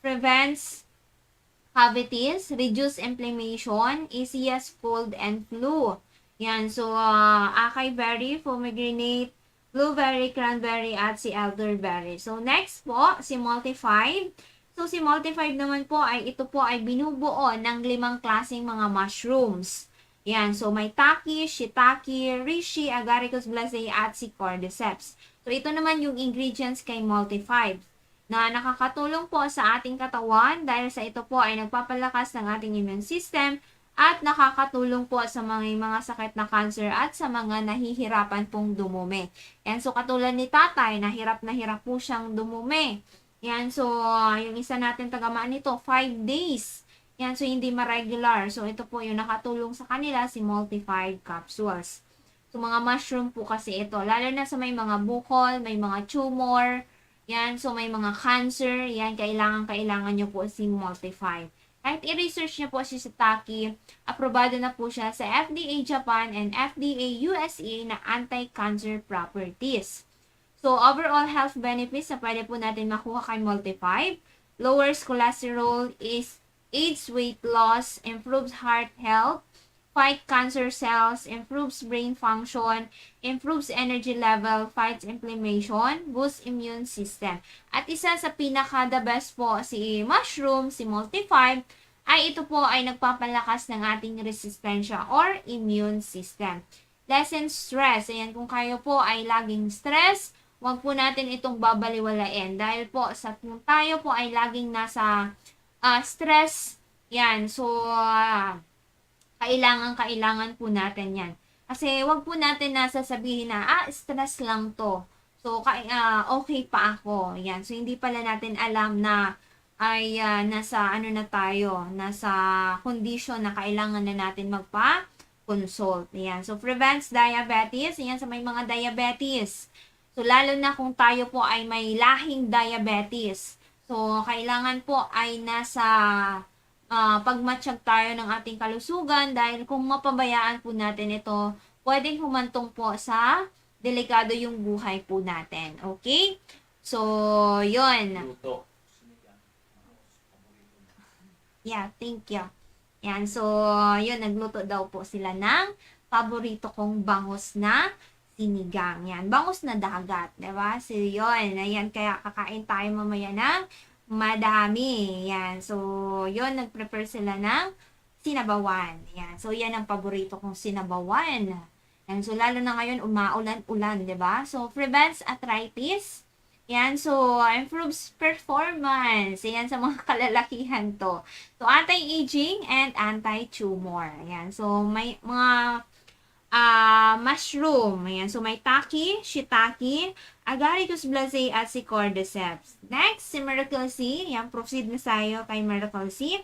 [SPEAKER 10] Prevents cavities, reduce inflammation, ACS, cold, and flu. Yan, so, acai berry, pomegranate, blueberry, cranberry, at si elderberry. So, next po, si Multi-5. So, si Multi-5 naman po ay ito po ay binubuo ng 5 klaseng mga mushrooms. Yan. So, may taki, shiitake, reishi, agaricus blazei, at si cordyceps. So, ito naman yung ingredients kay Multi-5 na nakakatulong po sa ating katawan dahil sa ito po ay nagpapalakas ng ating immune system at nakakatulong po sa mga sakit na cancer at sa mga nahihirapan pong dumumi. Yan. So, katulad ni tatay, na hirap po siyang dumumi. Yan, so, yung isa natin tagamaan nito, 5 days. Yan, so, hindi ma-regular. So, ito po yung nakatulong sa kanila, si Multi-5 capsules. So, mga mushroom po kasi ito. Lalo na sa may mga bukol, may mga tumor. Yan, so, may mga cancer. Yan, kailangan nyo po si Multi-5. Kahit i-research nyo po si shiitake, aprobado na po siya sa FDA Japan and FDA USA na anti-cancer properties. So, overall health benefits na pwede po natin makuha kay Multi-5. Lowers cholesterol, aids weight loss, improves heart health, fight cancer cells, improves brain function, improves energy level, fights inflammation, boosts immune system. At isa sa pinaka-the best po si mushroom, si Multi-5, ay ito po ay nagpapalakas ng ating resistensya or immune system. Lessen stress. Ayan, kung kayo po ay laging stress, huwag po natin itong babaliwalain dahil po kung tayo po ay laging nasa stress, yan, so kailangan po natin yan. Kasi huwag po natin nasasabihin na, stress lang to. So, okay pa ako. Yan, so hindi pala natin alam na nasa condition na kailangan na natin consult. Ayan. So, prevents diabetes. Ayan, sa may mga diabetes. So, lalo na kung tayo po ay may lahing diabetes. So, kailangan po ay nasa pagmatsyag tayo ng ating kalusugan dahil kung mapabayaan po natin ito, pwedeng humantong po sa delikado yung buhay po natin. Okay? So, yun.
[SPEAKER 5] Luto.
[SPEAKER 10] Yeah, thank you. Yan, so, yun, nagluto daw po sila ng paborito kong bangus na sinigang. Yan, bangus na dagat, diba? So, yun, ayan, kaya kakain tayo mamaya ng madami. Yan, so, yun, nag-prepare sila ng sinabawan. Yan, so, yan ang paborito kong sinabawan. Yan, so, lalo na ngayon, umaulan-ulan, diba? So, prevents arthritis. Yan, so, improves performance. Yan, sa mga kalalakihan to. So, anti-aging and anti-tumor. Yan, so, may mga mushroom. Yan, so, may taki, shiitake, agaricus blazei, at si cordyceps. Next, si Miracle C. Yan, proceed na tayo kay Miracle C.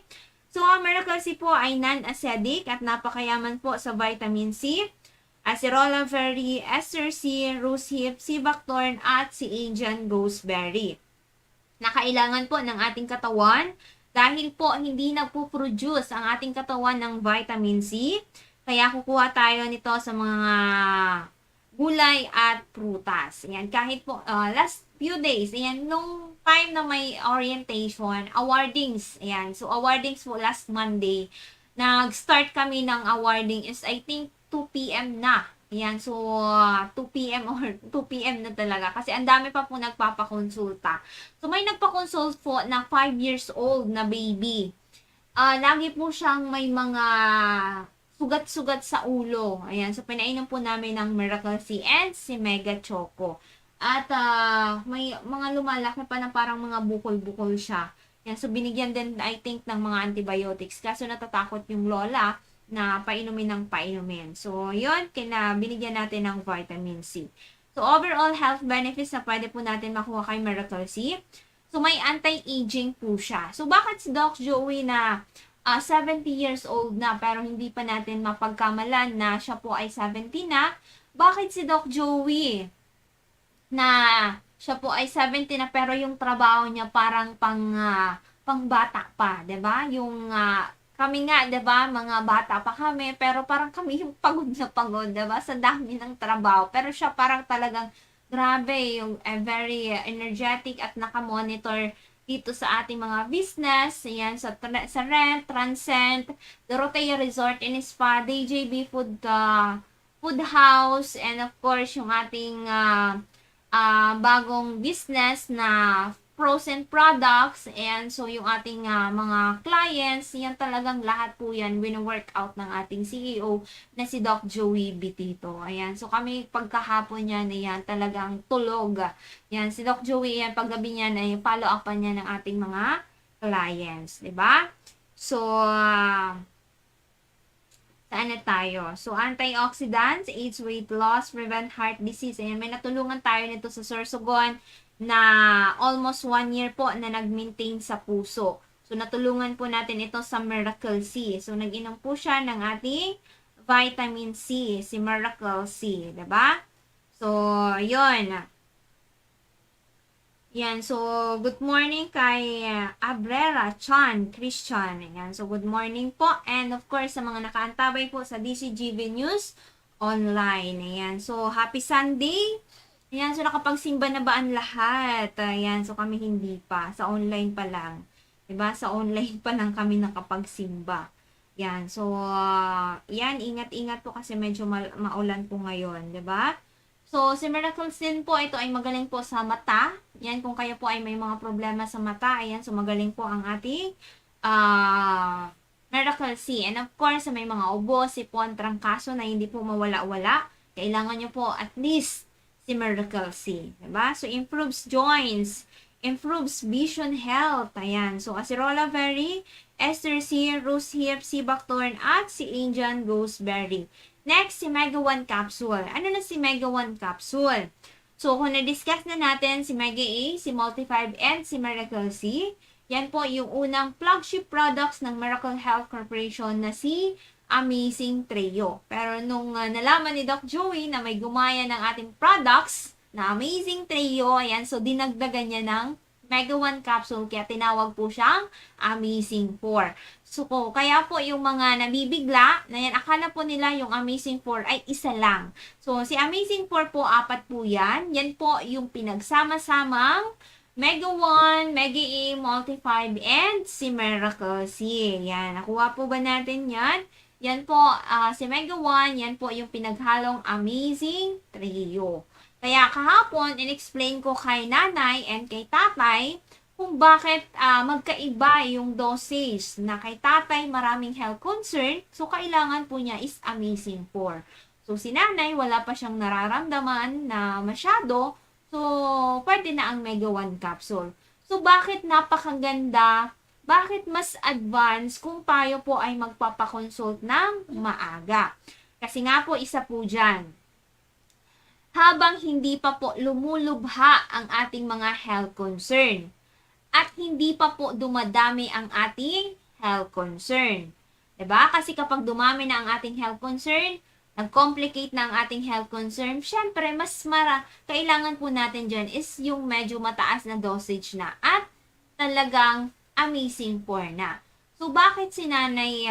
[SPEAKER 10] So, ang Miracle C po ay non-acidic at napakayaman po sa vitamin C. Acerola berry, ester C, rosehip, sea buckthorn, at si Indian gooseberry. Nakailangan po ng ating katawan dahil po hindi nagpo-produce ang ating katawan ng vitamin C. Kaya kukuha tayo nito sa mga gulay at prutas. Ayan, kahit po last few days, ayan, nung time na may orientation, awardings, ayan, so awardings po last Monday, nag-start kami ng awarding is I think 2 p.m. na. Ayan, so 2 p.m. or 2 p.m. na talaga. Kasi ang dami pa po nagpapakonsulta. So may nagpakonsult po na 5 years old na baby. Lagi po siyang may mga sugat-sugat sa ulo. Ayan, so pinainom po namin ng Miracle C and si Mega Choco. At may mga lumalaki pa na parang mga bukol-bukol siya. Ayan, so binigyan din I think ng mga antibiotics. Kaso natatakot yung lola na painumin ng painumin. So, yun, binigyan natin ng vitamin C. So, overall health benefits na pwede po natin makuha kay Miracle C. So, may anti-aging po siya. So, bakit si Doc Joey na 70 years old na pero hindi pa natin mapagkamalan na siya po ay 70 na? Bakit si Doc Joey na siya po ay 70 na pero yung trabaho niya parang pangbata pa, 'di ba? Yung kami nga, 'di ba, mga bata pa kami, pero parang kami yung pagod na pagod, 'di ba, sa dami ng trabaho. Pero siya parang talagang grabe, yung very energetic at naka-monitor dito sa ating mga business. Ayan, sa Rent, Transcend, Dorotea Resort and Spa, DJB Food House, and of course, yung ating bagong business na frozen products, and so yung ating mga clients, yan talagang lahat po yan wino-workout ng ating CEO na si Doc Joey Bitito. Ayan, so kami pagkahapon yan, ayan, talagang tulog. Yan, si Doc Joey, yan, paggabi niyan ay follow-upan niya ng ating mga clients, di ba? So, saan na tayo? So, antioxidants, aids weight loss, prevent heart disease. Ayan, may natulungan tayo nito sa Sorsogon na almost 1 year po na nag-maintain sa puso. So, natulungan po natin ito sa Miracle C. So, nag-inom po siya ng ating vitamin C, si Miracle C, diba? So, yun. Yan, so, good morning kay Abrera Chan Christian. Yan, so, good morning po. And, of course, sa mga nakaantabay po sa DCGV News Online. Yan, so, happy Sunday. Ayan, so nakapagsimba na ba ang lahat? Ayan, so kami hindi pa. Sa online pa lang. Diba? Sa online pa lang kami nakapagsimba. Ayan, so, yan, ingat-ingat po kasi medyo maulan po ngayon. Diba? So, si Miracle Sin po, ito ay magaling po sa mata. Yan, kung kayo po ay may mga problema sa mata, ayan, so magaling po ang ating Miracle C. And of course, may mga ubo, sipon, trangkaso na hindi po mawala-wala. Kailangan nyo po at least si Miracle C, diba? So, improves joints, improves vision health, ayan. So, acerola berry, ester C, rosehip, sea buckthorn, at si Indian gooseberry. Next, si Mega 1 capsule. Ano na si Mega 1 capsule? So, kung na-discuss na natin si Mega A, si Multi5, and si Miracle C, yan po yung unang flagship products ng Miracle Health Corporation na si Amazing Trio. Pero nung nalaman ni Doc Joey na may gumaya ng ating products na Amazing Trio, ayan, so dinagdagan niya ng Mega 1 capsule, kaya tinawag po siyang Amazing 4. So, kaya po yung mga nabibigla, na yan, akala po nila yung Amazing 4 ay isa lang. So, si Amazing 4 po, 4 po yan. Yan po yung pinagsama-samang Mega 1, Mega E, Multi-5, and si Miracle C. Yan, nakuha po ba natin yan? Yan po, si Mega 1, yan po yung pinaghalong Amazing Trio. Kaya kahapon, in-explain ko kay nanay and kay tatay kung bakit magkaiba yung dosage na kay tatay maraming health concern, so kailangan po niya is Amazing 4. So si nanay, wala pa siyang nararamdaman na masyado, so pwede na ang Mega 1 capsule. So bakit napakaganda, bakit mas advanced kung tayo po ay magpapakonsult ng maaga? Kasi nga po, isa po dyan, habang hindi pa po lumulubha ang ating mga health concern at hindi pa po dumadami ang ating health concern. 'Di ba? Kasi kapag dumami na ang ating health concern, nag-complicate na ang ating health concern, syempre mas kailangan po natin dyan is yung medyo mataas na dosage na at talagang Amazing 4 na. So, bakit si nanay,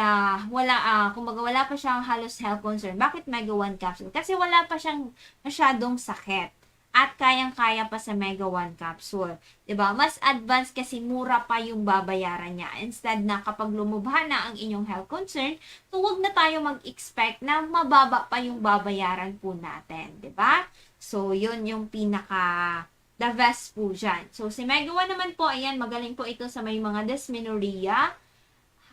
[SPEAKER 10] kumbaga wala pa siyang halos health concern? Bakit Mega 1 capsule? Kasi wala pa siyang masyadong sakit at kayang-kaya pa sa Mega 1 capsule. 'Di ba? Mas advanced kasi mura pa yung babayaran niya. Instead na kapag lumubha na ang inyong health concern, so huwag na tayo mag-expect na mababa pa yung babayaran po natin. 'Di ba? So, yun yung the best po dyan. So, si Mega 1 naman po, ayan, magaling po ito sa may mga dysmenorrhea,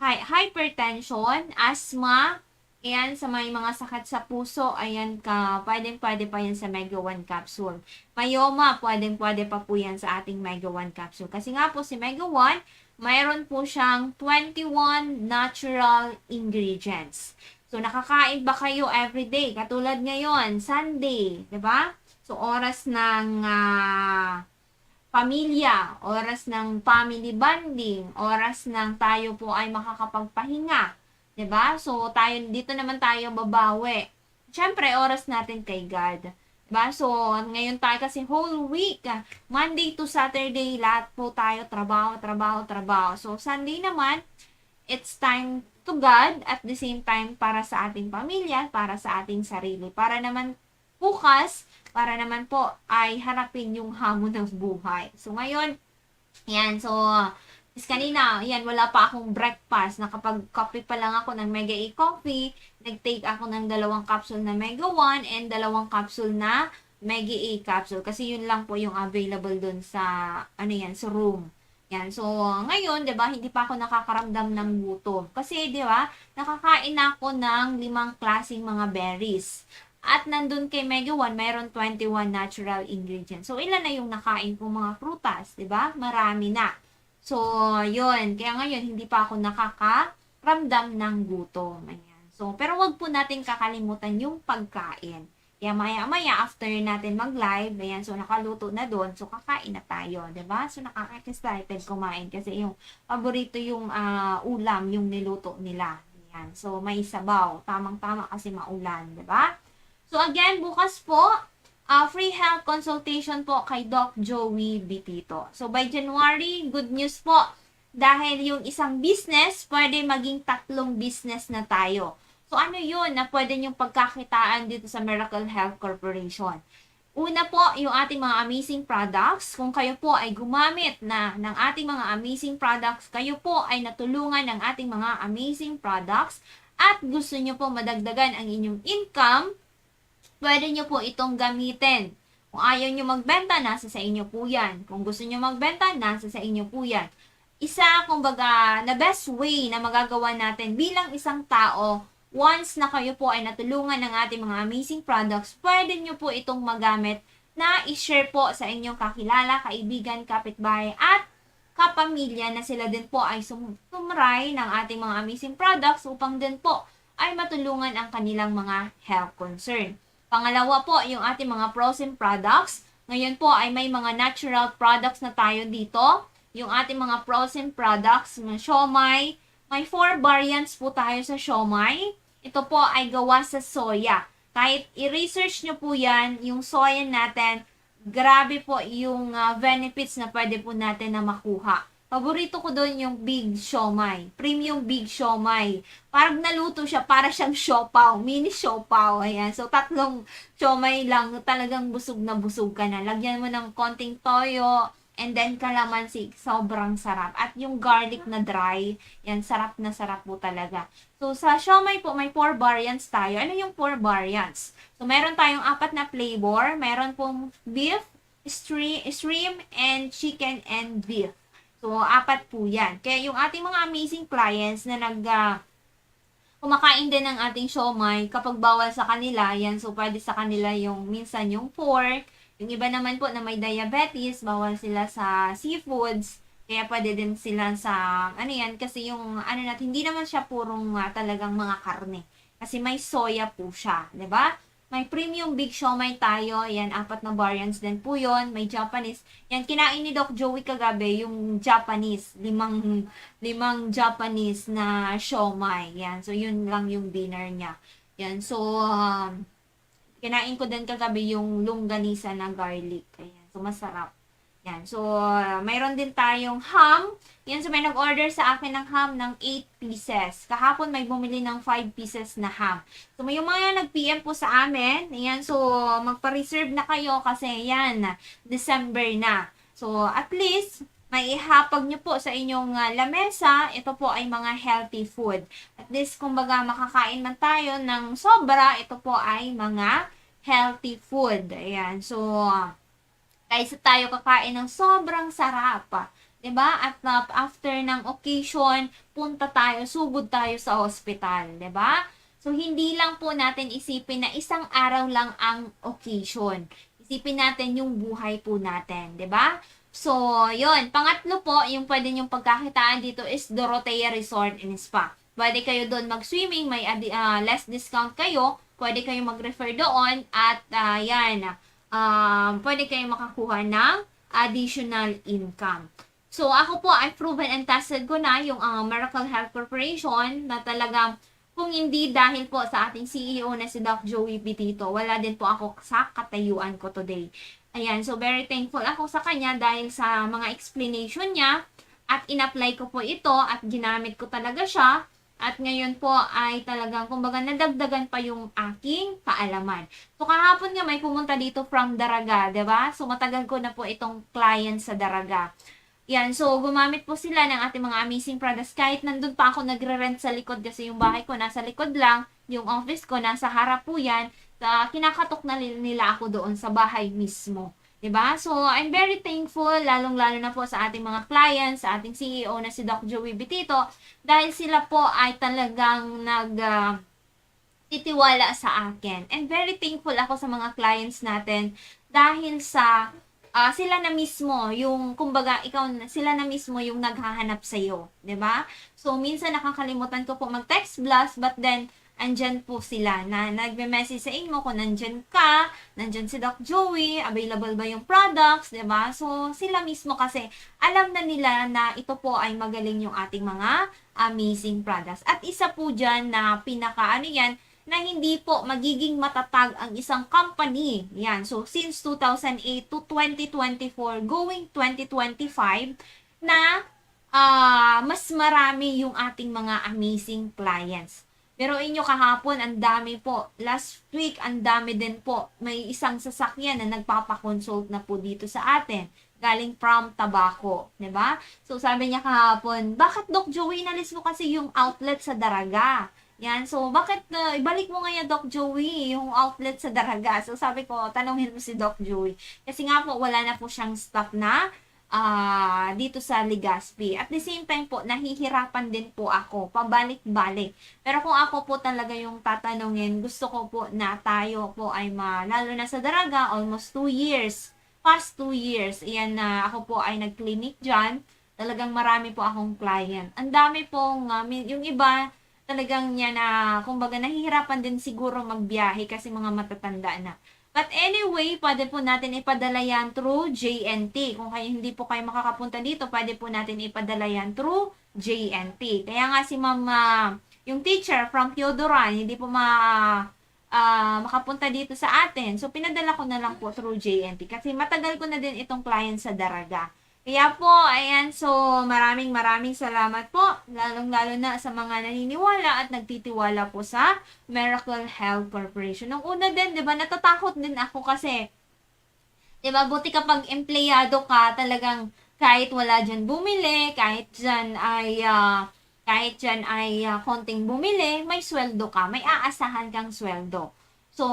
[SPEAKER 10] hypertension, asthma, ayan, sa may mga sakit sa puso, ayan, pwede pa yan sa Mega 1 capsule. Myoma, pwede pa po yan sa ating Mega 1 capsule. Kasi nga po si Mega 1, mayroon po siyang 21 natural ingredients. So, nakakain ba kayo everyday? Katulad ngayon, Sunday, 'di ba? So, oras ng pamilya, oras ng family bonding, oras ng tayo po ay makakapagpahinga, 'di ba? So dito naman tayo babawi. Siyempre, oras natin kay God, 'di ba? So ngayon tayo kasi whole week, Monday to Saturday, lahat po tayo trabaho. So Sunday naman, it's time to God, at the same time para sa ating pamilya, para sa ating sarili, para naman bukas, para naman po ay harapin yung hamon ng buhay. So, ngayon, yan. So, kanina, yan, wala pa akong breakfast. Nakapag-coffee pa lang ako ng Mega E Coffee. Nag-take ako ng 2 capsule na Mega 1 and 2 capsule na Mega E capsule. Kasi yun lang po yung available dun sa, sa room. Yan. So, ngayon, 'di ba, hindi pa ako nakakaramdam ng gutom. Kasi, 'di ba, nakakain ako ng 5 klaseng mga berries. At nandun kay Mega 1, mayroon 21 natural ingredients. So, ilan na yung nakain kong mga prutas, 'di ba? Marami na. So, yun. Kaya ngayon, hindi pa ako nakakaramdam ng gutom. Ayan. So, pero wag po natin kakalimutan yung pagkain. Kaya maya-maya, after natin mag-live, ayan, so nakaluto na doon, so kakain na tayo, 'di ba? So nakaka-excited kumain kasi yung paborito yung ulam, yung niluto nila. Ayan. So may sabaw, tamang-tama kasi maulan, 'di ba? So again, bukas po, free health consultation po kay Doc Joey Bitito. So by January, good news po, dahil yung isang business, pwede maging 3 business na tayo. So, ano yun na pwede niyong pagkakitaan dito sa Miracle Health Corporation? Una po, yung ating mga amazing products. Kung kayo po ay gumamit ng ating mga amazing products, kayo po ay natulungan ng ating mga amazing products at gusto niyo po madagdagan ang inyong income, pwede niyo po itong gamitin. Kung ayaw niyo magbenta, nasa sa inyo po yan. Kung gusto niyo magbenta, nasa sa inyo po yan. Isa, kumbaga, na best way na magagawa natin bilang isang tao, once na kayo po ay natulungan ng ating mga amazing products, pwede nyo po itong magamit na i-share po sa inyong kakilala, kaibigan, kapitbahay, at kapamilya na sila din po ay sumray ng ating mga amazing products upang din po ay matulungan ang kanilang mga health concern. Pangalawa po, yung ating mga frozen products. Ngayon po ay may mga natural products na tayo dito. Yung ating mga frozen products, mga siomai, may 4 variants po tayo sa siomai. ito po ay gawa sa soya. Kahit i-research nyo po yan, yung soya natin, grabe po yung benefits na pwede po natin na makuha. Paborito ko doon yung big siomai. Premium big siomai. Parang naluto siya, para siyang siopaw. Mini siopaw. Ayan. So, 3 siomai lang. Talagang busog na busog ka na. Lagyan mo ng konting toyo. And then, kalamansi. Sobrang sarap. At yung garlic na dry. Yan, sarap na sarap po talaga. So, sa siomai po, may 4 variants tayo. Ano yung 4 variants? So, meron tayong 4 na flavor. Meron pong beef, shrimp, and chicken and beef. So, 4 po yan. Kaya yung ating mga amazing clients na kumakain din ng ating siomai, kapag bawal sa kanila, yan, so pwede sa kanila yung minsan yung pork. Yung iba naman po na may diabetes, bawal sila sa seafoods. Kaya pwede din sila sa, kasi yung, natin, hindi naman siya purong talagang mga karne. Kasi may soya po siya, di ba? May premium big siomai tayo. Yan, 4 na variants din po yun. May Japanese. Yan, kinain ni Doc Joey kagabi, yung Japanese. 5 Japanese na siomai. Yan, so yun lang yung dinner niya. Yan, so, kinain ko din kagabi yung longganisa na garlic. Ayan, so masarap. Yan, so, mayroon din tayong ham. Yan, so may nag-order sa akin ng ham ng 8 pieces. Kahapon may bumili ng 5 pieces na ham. So, may yung mga nag-PM po sa amin. Yan, so, magpa-reserve na kayo kasi yan, December na. So, at least, may ihapag nyo po sa inyong lamesa. Ito po ay mga healthy food. At least, kumbaga, makakain man tayo ng sobra, ito po ay mga healthy food. Ayan, so, kaysa tayo kakain ng sobrang sarap, 'di ba? At after ng occasion, punta tayo, sugod tayo sa hospital, 'di ba? So hindi lang po natin isipin na isang araw lang ang occasion. Isipin natin yung buhay po natin, 'di ba? So, 'yon. Pangatlo po, yung pwede yung pagkakitaan dito is Dorotea Resort and Spa. Pwede kayo doon mag-swimming, may less discount kayo. Pwede kayo mag-refer doon at pwede kayong makakuha ng additional income. So, ako po ay proven and tested ko na yung Miracle Health Corporation na talagang kung hindi dahil po sa ating CEO na si Doc Joey Bitito, wala din po ako sa katayuan ko today. Ayan, so very thankful ako sa kanya dahil sa mga explanation niya at in-apply ko po ito at ginamit ko talaga siya. At ngayon po ay talagang, kumbaga, nadagdagan pa yung aking kaalaman. So, kahapon nga may pumunta dito from Daraga, diba? So, matagal ko na po itong client sa Daraga. Yan, so, gumamit po sila ng ating mga amazing products. Kahit nandun pa ako nagre-rent sa likod kasi yung bahay ko nasa likod lang, yung office ko nasa harap po yan. Kinakatok na nila ako doon sa bahay mismo. Diba? So, I'm very thankful, lalong-lalo na po sa ating mga clients, sa ating CEO na si Doc Joey Bitito, dahil sila po ay talagang titiwala sa akin. And very thankful ako sa mga clients natin dahil sa sila na mismo yung, kumbaga, sila na mismo yung naghahanap sa iyo, 'di ba? So, minsan nakakalimutan ko po mag-text blast, but then andyan po sila na nagme-message sa inyo kung nandyan ka, nandyan si Doc Joey, available ba yung products, 'di ba? So, sila mismo kasi alam na nila na ito po ay magaling yung ating mga amazing products. At isa po dyan na na hindi po magiging matatag ang isang company. Yan. So, since 2008 to 2024, going 2025, na mas marami yung ating mga amazing clients. Pero inyo kahapon, ang dami po. Last week, ang dami din po. May isang sasakyan na nagpapakonsult na po dito sa atin. Galing from Tabaco. Diba? So, sabi niya kahapon, bakit Doc Joey, inalis mo kasi yung outlet sa Daraga? Yan. So, bakit ibalik mo ngayon, Doc Joey, yung outlet sa Daraga? So, sabi ko, tanongin mo si Doc Joey. Kasi nga po, wala na po siyang stock na dito sa Legazpi. At the same time po, nahihirapan din po ako, pabalik-balik. Pero kung ako po talaga yung tatanungin, gusto ko po na tayo po ay lalo na sa Daraga, almost 2 years, past 2 years, iyan na ako po ay nag-clinic dyan. Talagang marami po akong client. Ang dami pong, yung iba, talagang niya na, kumbaga, nahihirapan din siguro magbiyahe kasi mga matatanda na. But anyway, pwede po natin ipadala yan through JNT. Kung hindi po kayo makakapunta dito, pwede po natin ipadala yan through JNT. Kaya nga si Ma'am yung teacher from Theodoran, hindi po makapunta dito sa atin. So, pinadala ko na lang po through JNT kasi matagal ko na din itong client sa Daraga. Kaya po, ayan, so maraming salamat po, lalong-lalo na sa mga naniniwala at nagtitiwala po sa Miracle Health Corporation. Nung una din, di ba, natatakot din ako kasi, di ba, buti kapag empleyado ka, talagang kahit wala dyan bumili, kahit dyan ay konting bumili, may sweldo ka, may aasahan kang sweldo. So,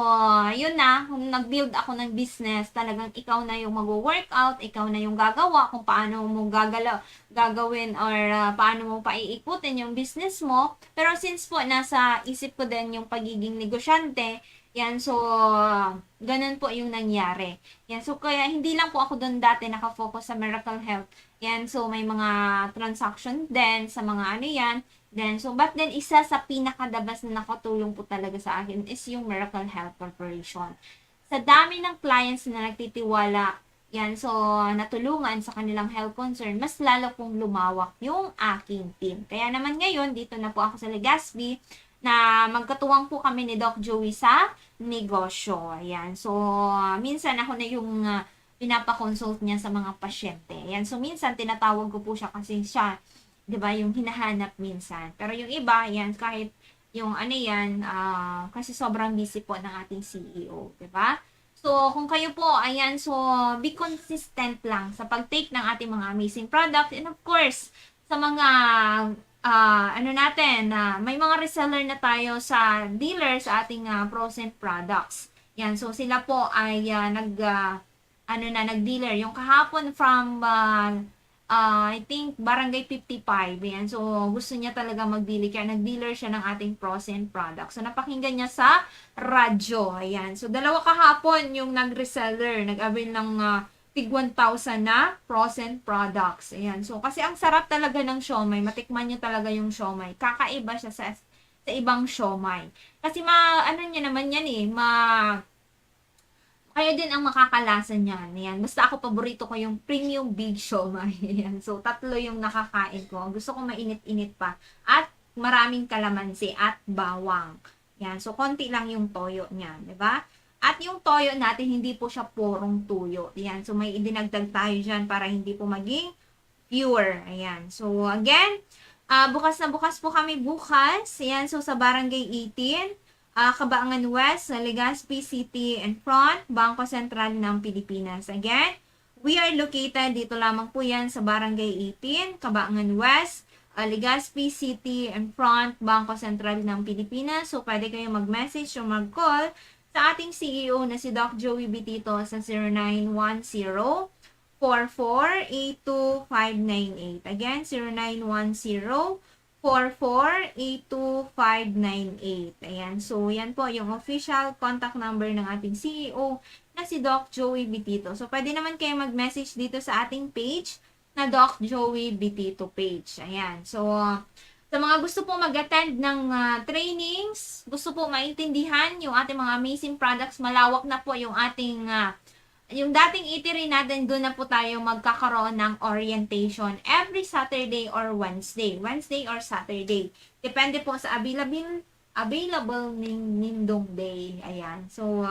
[SPEAKER 10] yun na, kung nag-build ako ng business, talagang ikaw na yung mag-workout, ikaw na yung gagawa kung paano mo gagawin or paano mo paiikutin yung business mo. Pero since po, nasa isip ko din yung pagiging negosyante, yan, so, ganun po yung nangyari. Yan, so, kaya hindi lang po ako doon dati nakafocus sa Miracle Health. Yan, so, may mga transaction din sa mga ano yan. Then, so, but then, isa sa pinakadabas na nakatulong po talaga sa akin is yung Miracle Health Corporation. Sa dami ng clients na nagtitiwala, yan, so, natulungan sa kanilang health concern, mas lalo pong lumawak yung aking team. Kaya naman ngayon, dito na po ako sa Legazpi, na magkatuwang po kami ni Doc Joey sa negosyo. Ayan, so, minsan ako na yung pinapakonsult niya sa mga pasyente. Ayan, so, minsan tinatawag ko po siya kasi siya, 'di ba, yung hinahanap minsan. Pero yung iba, yan, kahit yung ano yan, kasi sobrang busy po ng ating CEO, 'di ba? So, kung kayo po, ayan, so, be consistent lang sa pag-take ng ating mga amazing products. And of course, sa mga, may mga reseller na tayo sa dealer sa ating frozen products. Yan, so, sila po ay nag-dealer. Yung kahapon from, I think, Barangay 55. Yan. So, gusto niya talaga mag-dealer. Kaya nag-dealer siya ng ating frozen products. So, napakinggan niya sa radyo. Ayan. So, dalawa kahapon yung nag-reseller. Nag-avail ng tig 1,000 na frozen products. Ayan. So, kasi ang sarap talaga ng siomay. Matikman niyo talaga yung siomay. Kakaiba siya sa ibang siomay. Kasi niya naman yan kayo din ang makakalasa niyan. Yan. Basta ako, paborito ko yung premium big siomay. Yan. So, 3 yung nakakain ko. Gusto ko mainit-init pa. At maraming kalamansi at bawang. Yan. So, konti lang yung toyo niyan. Diba? At yung toyo natin, hindi po siya purong tuyo. Yan. So, may idinagdag tayo dyan para hindi po maging pure. Ayan. So, again, bukas na bukas po kami bukas. Yan. So, sa Barangay 18. Cabangan West, sa Legazpi City and Front, Bangko Sentral ng Pilipinas. Again, we are located dito lamang po yan sa Barangay 18, Cabangan West, Legazpi City and Front, Bangko Sentral ng Pilipinas. So, pwede kayo mag-message o mag-call sa ating CEO na si Doc Joey Bitito sa 0910-4482-598. Again, 0910-4482-598. Ayan. So, yan po yung official contact number ng ating CEO na si Doc Joey Bitito. So, pwede naman kayo mag-message dito sa ating page na Doc Joey Bitito page. Ayan. So, sa mga gusto po mag-attend ng trainings, gusto po maintindihan yung ating mga amazing products, malawak na po yung ating yung dating eatery natin, doon na po tayo magkakaroon ng orientation every Saturday or Wednesday. Wednesday or Saturday. Depende po sa available nindong day. Ayan. So,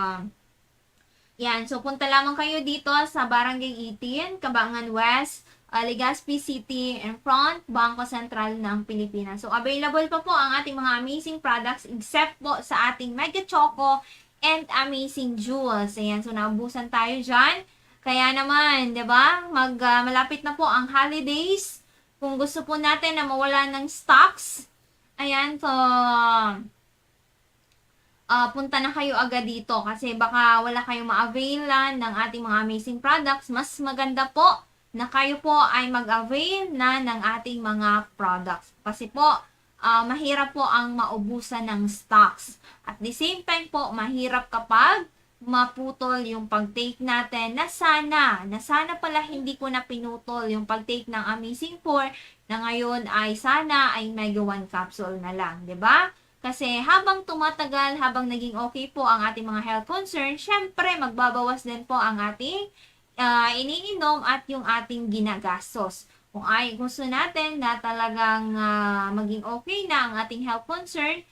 [SPEAKER 10] yan. So, punta lamang kayo dito sa Barangay 18, Cabangan West, Legazpi City and Front, Bangko Sentral ng Pilipinas. So, available pa po ang ating mga amazing products except po sa ating Mega Choco and amazing jewels. Ayan, so naubusan tayo dyan. Kaya naman, 'di ba? Malapit na po ang holidays. Kung gusto po natin na mawala ng stocks, ayan, so punta na kayo agad dito kasi baka wala kayong ma-availan ng ating mga amazing products. Mas maganda po na kayo po ay mag-avail na ng ating mga products. Kasi po, mahirap po ang maubusan ng stocks. At the same time po, mahirap kapag maputol yung pag-take natin na sana pala hindi ko na pinutol yung pag-take ng Amazing 4 na ngayon ay sana ay Mega 1 capsule na lang, 'di ba? Kasi habang tumatagal, habang naging okay po ang ating mga health concern, syempre magbabawas din po ang ating iniinom at yung ating ginagastos. Kung ay gusto natin na talagang maging okay na ang ating health concern,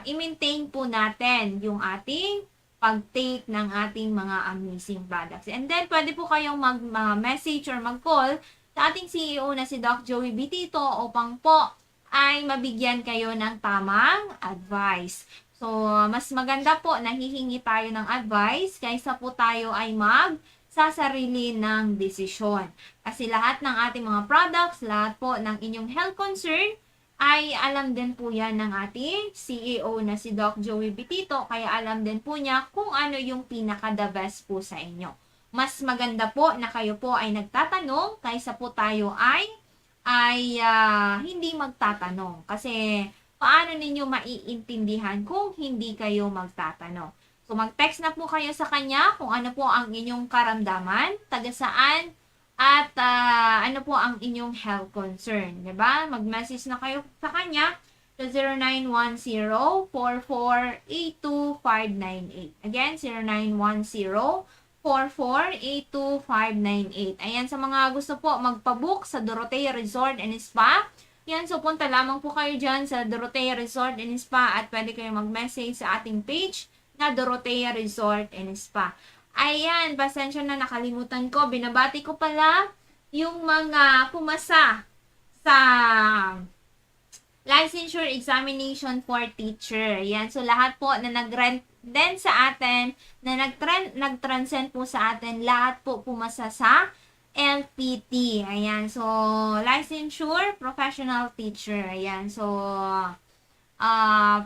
[SPEAKER 10] i-maintain po natin yung ating pag-take ng ating mga amazing products. And then, pwede po kayong mag-message or mag-call sa ating CEO na si Doc Joey Bitito upang po ay mabigyan kayo ng tamang advice. So, mas maganda po na hihingi tayo ng advice kaysa po tayo ay sa sarili ng desisyon. Kasi lahat ng ating mga products, lahat po ng inyong health concern, ay alam din po yan ng ating CEO na si Doc Joey Bitito. Kaya alam din po niya kung ano yung pinaka-the best po sa inyo. Mas maganda po na kayo po ay nagtatanong kaysa po tayo ay hindi magtatanong. Kasi paano ninyo maiintindihan kung hindi kayo magtatanong? So, mag-text na po kayo sa kanya kung ano po ang inyong karamdaman, taga saan, at ano po ang inyong health concern. Diba? Mag-message na kayo sa kanya sa 0910-4482-598. Again, 0910-4482-598. Ayan, sa mga gusto po magpabook sa Dorotea Resort and Spa, yan, so punta lamang po kayo dyan sa Dorotea Resort and Spa at pwede kayo mag-message sa ating page na Dorotea Resort and Spa. Ayan, pasensya na, nakalimutan ko. Binabati ko pala yung mga pumasa sa licensure examination for teacher. Ayan, so lahat po na nag-rent din sa atin, na nag-transcend po sa atin, lahat po pumasa sa LPT. Ayan, so licensure professional teacher. Ayan, so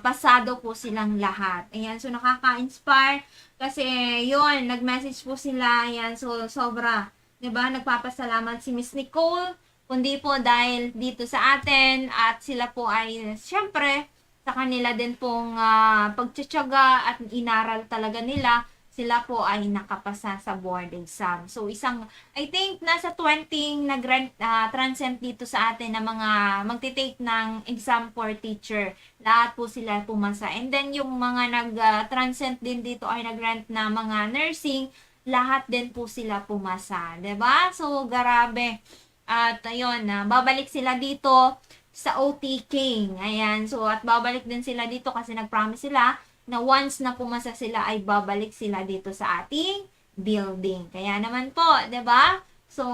[SPEAKER 10] pasado po silang lahat. Ayan, so nakaka-inspire kasi yun, nag-message po sila. Ayan, so sobra, 'di ba? Nagpapasalamat si Miss Nicole, kundi po dahil dito sa atin at sila po ay syempre sa kanila din pong pagtitiyaga at inaral talaga nila, sila po ay nakapasa sa board exam. So, I think, nasa 20 nag-transcend dito sa atin na mga magtitake ng exam for teacher. Lahat po sila pumasa. And then, yung mga nag-transcend din dito ay nag-grant na mga nursing, lahat din po sila pumasa. 'Di ba? So, grabe. At, ayun, babalik sila dito sa OT King. Ayan. So, at babalik din sila dito kasi nag-promise sila na once na pumasa sila ay babalik sila dito sa ating building. Kaya naman po, 'di ba? So,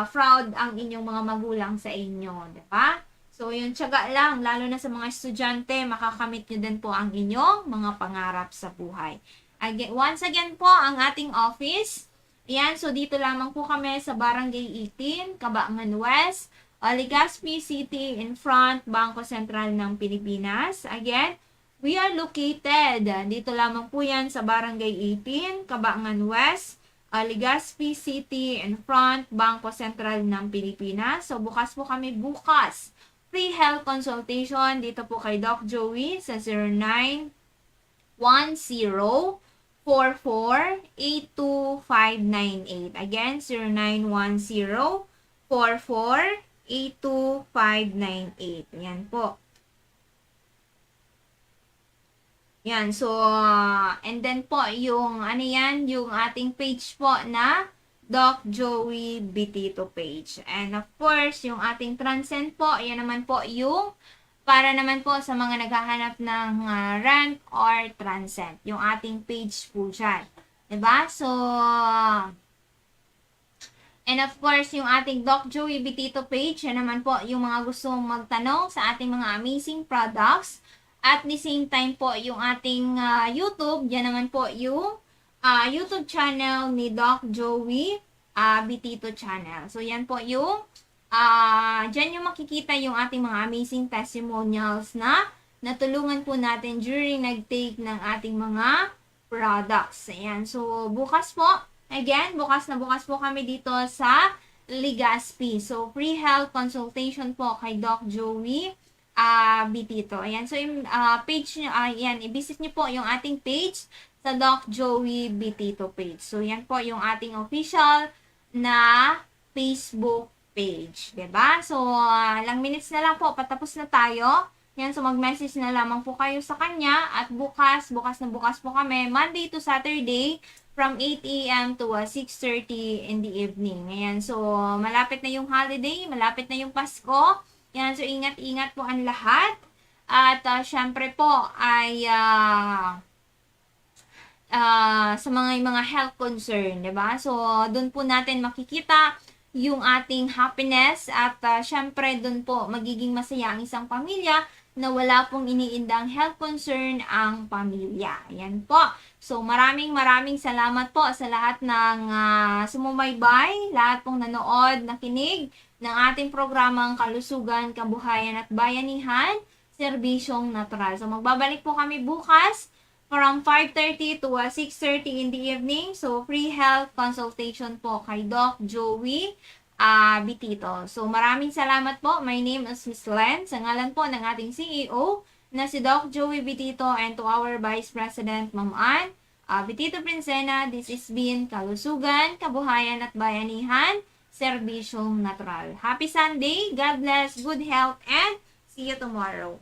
[SPEAKER 10] proud ang inyong mga magulang sa inyo, 'di ba? So, yun, tiyaga lang, lalo na sa mga estudyante, makakamit nyo din po ang inyong mga pangarap sa buhay. Again, once again po, ang ating office, ayan, so dito lamang po kami sa Barangay 18, Cabangan West, Legazpi City, in front, Bangko Sentral ng Pilipinas. Again, we are located, dito lamang po yan sa Barangay 18, Cabangan West, Legazpi City, in front, Bangko Sentral ng Pilipinas. So, bukas po kami bukas. Free health consultation dito po kay Doc Joey sa 0910-4482-598. Again, 0910-4482-598. Yan po. Yan, so, and then po, yung, yung ating page po na Doc Joey Bitito page. And of course, yung ating transcend po, yan naman po yung, para naman po sa mga naghahanap ng rent or transcend. Yung ating page po dyan. Diba? So, and of course, yung ating Doc Joey Bitito page, yan naman po yung mga gustong magtanong sa ating mga amazing products. At the same time po, yung ating YouTube, yan naman po yung YouTube channel ni Doc Joey Bitito channel. So, yan po yung, dyan yung makikita yung ating mga amazing testimonials na natulungan po natin during nag-take ng ating mga products. Ayan. So, bukas po, again, bukas na bukas po kami dito sa Legazpi. So, free health consultation po kay Doc Joey Bitito. Ayan. So, yung page nyo, ayan, i-visit nyo po yung ating page sa Doc Joey Bitito page. So, yan po yung ating official na Facebook page. Diba? So, lang minutes na lang po. Patapos na tayo. Yan, so mag-message na lamang po kayo sa kanya at bukas na bukas po kami, Monday to Saturday, from 8 a.m. to 6:30 in the evening. Ayan, so malapit na yung holiday, malapit na yung Pasko. Yan, so ingat-ingat po ang lahat. At syempre po ay sa mga health concern, 'di ba? So doon po natin makikita yung ating happiness at syempre doon po magiging masaya ang isang pamilya na wala pong iniindang health concern ang pamilya. Ayan po. So maraming salamat po sa lahat ng sumubaybay, lahat pong nanood, nakinig ng ating programang Kalusugan, Kabuhayan at Bayanihan, Serbisyong Natural. So magbabalik po kami bukas from 5:30 to 6:30 in the evening. So free health consultation po kay Doc Joey Bitito. So maraming salamat po. My name is Miss Len. Sa ngalan po ng ating CEO na si Doc Joey Bitito and to our Vice President Ma'am Ann Bitito Princena, this is been Kalusugan, Kabuhayan at Bayanihan, Serbisyong Natural. Happy Sunday, God bless, good health, and see you tomorrow.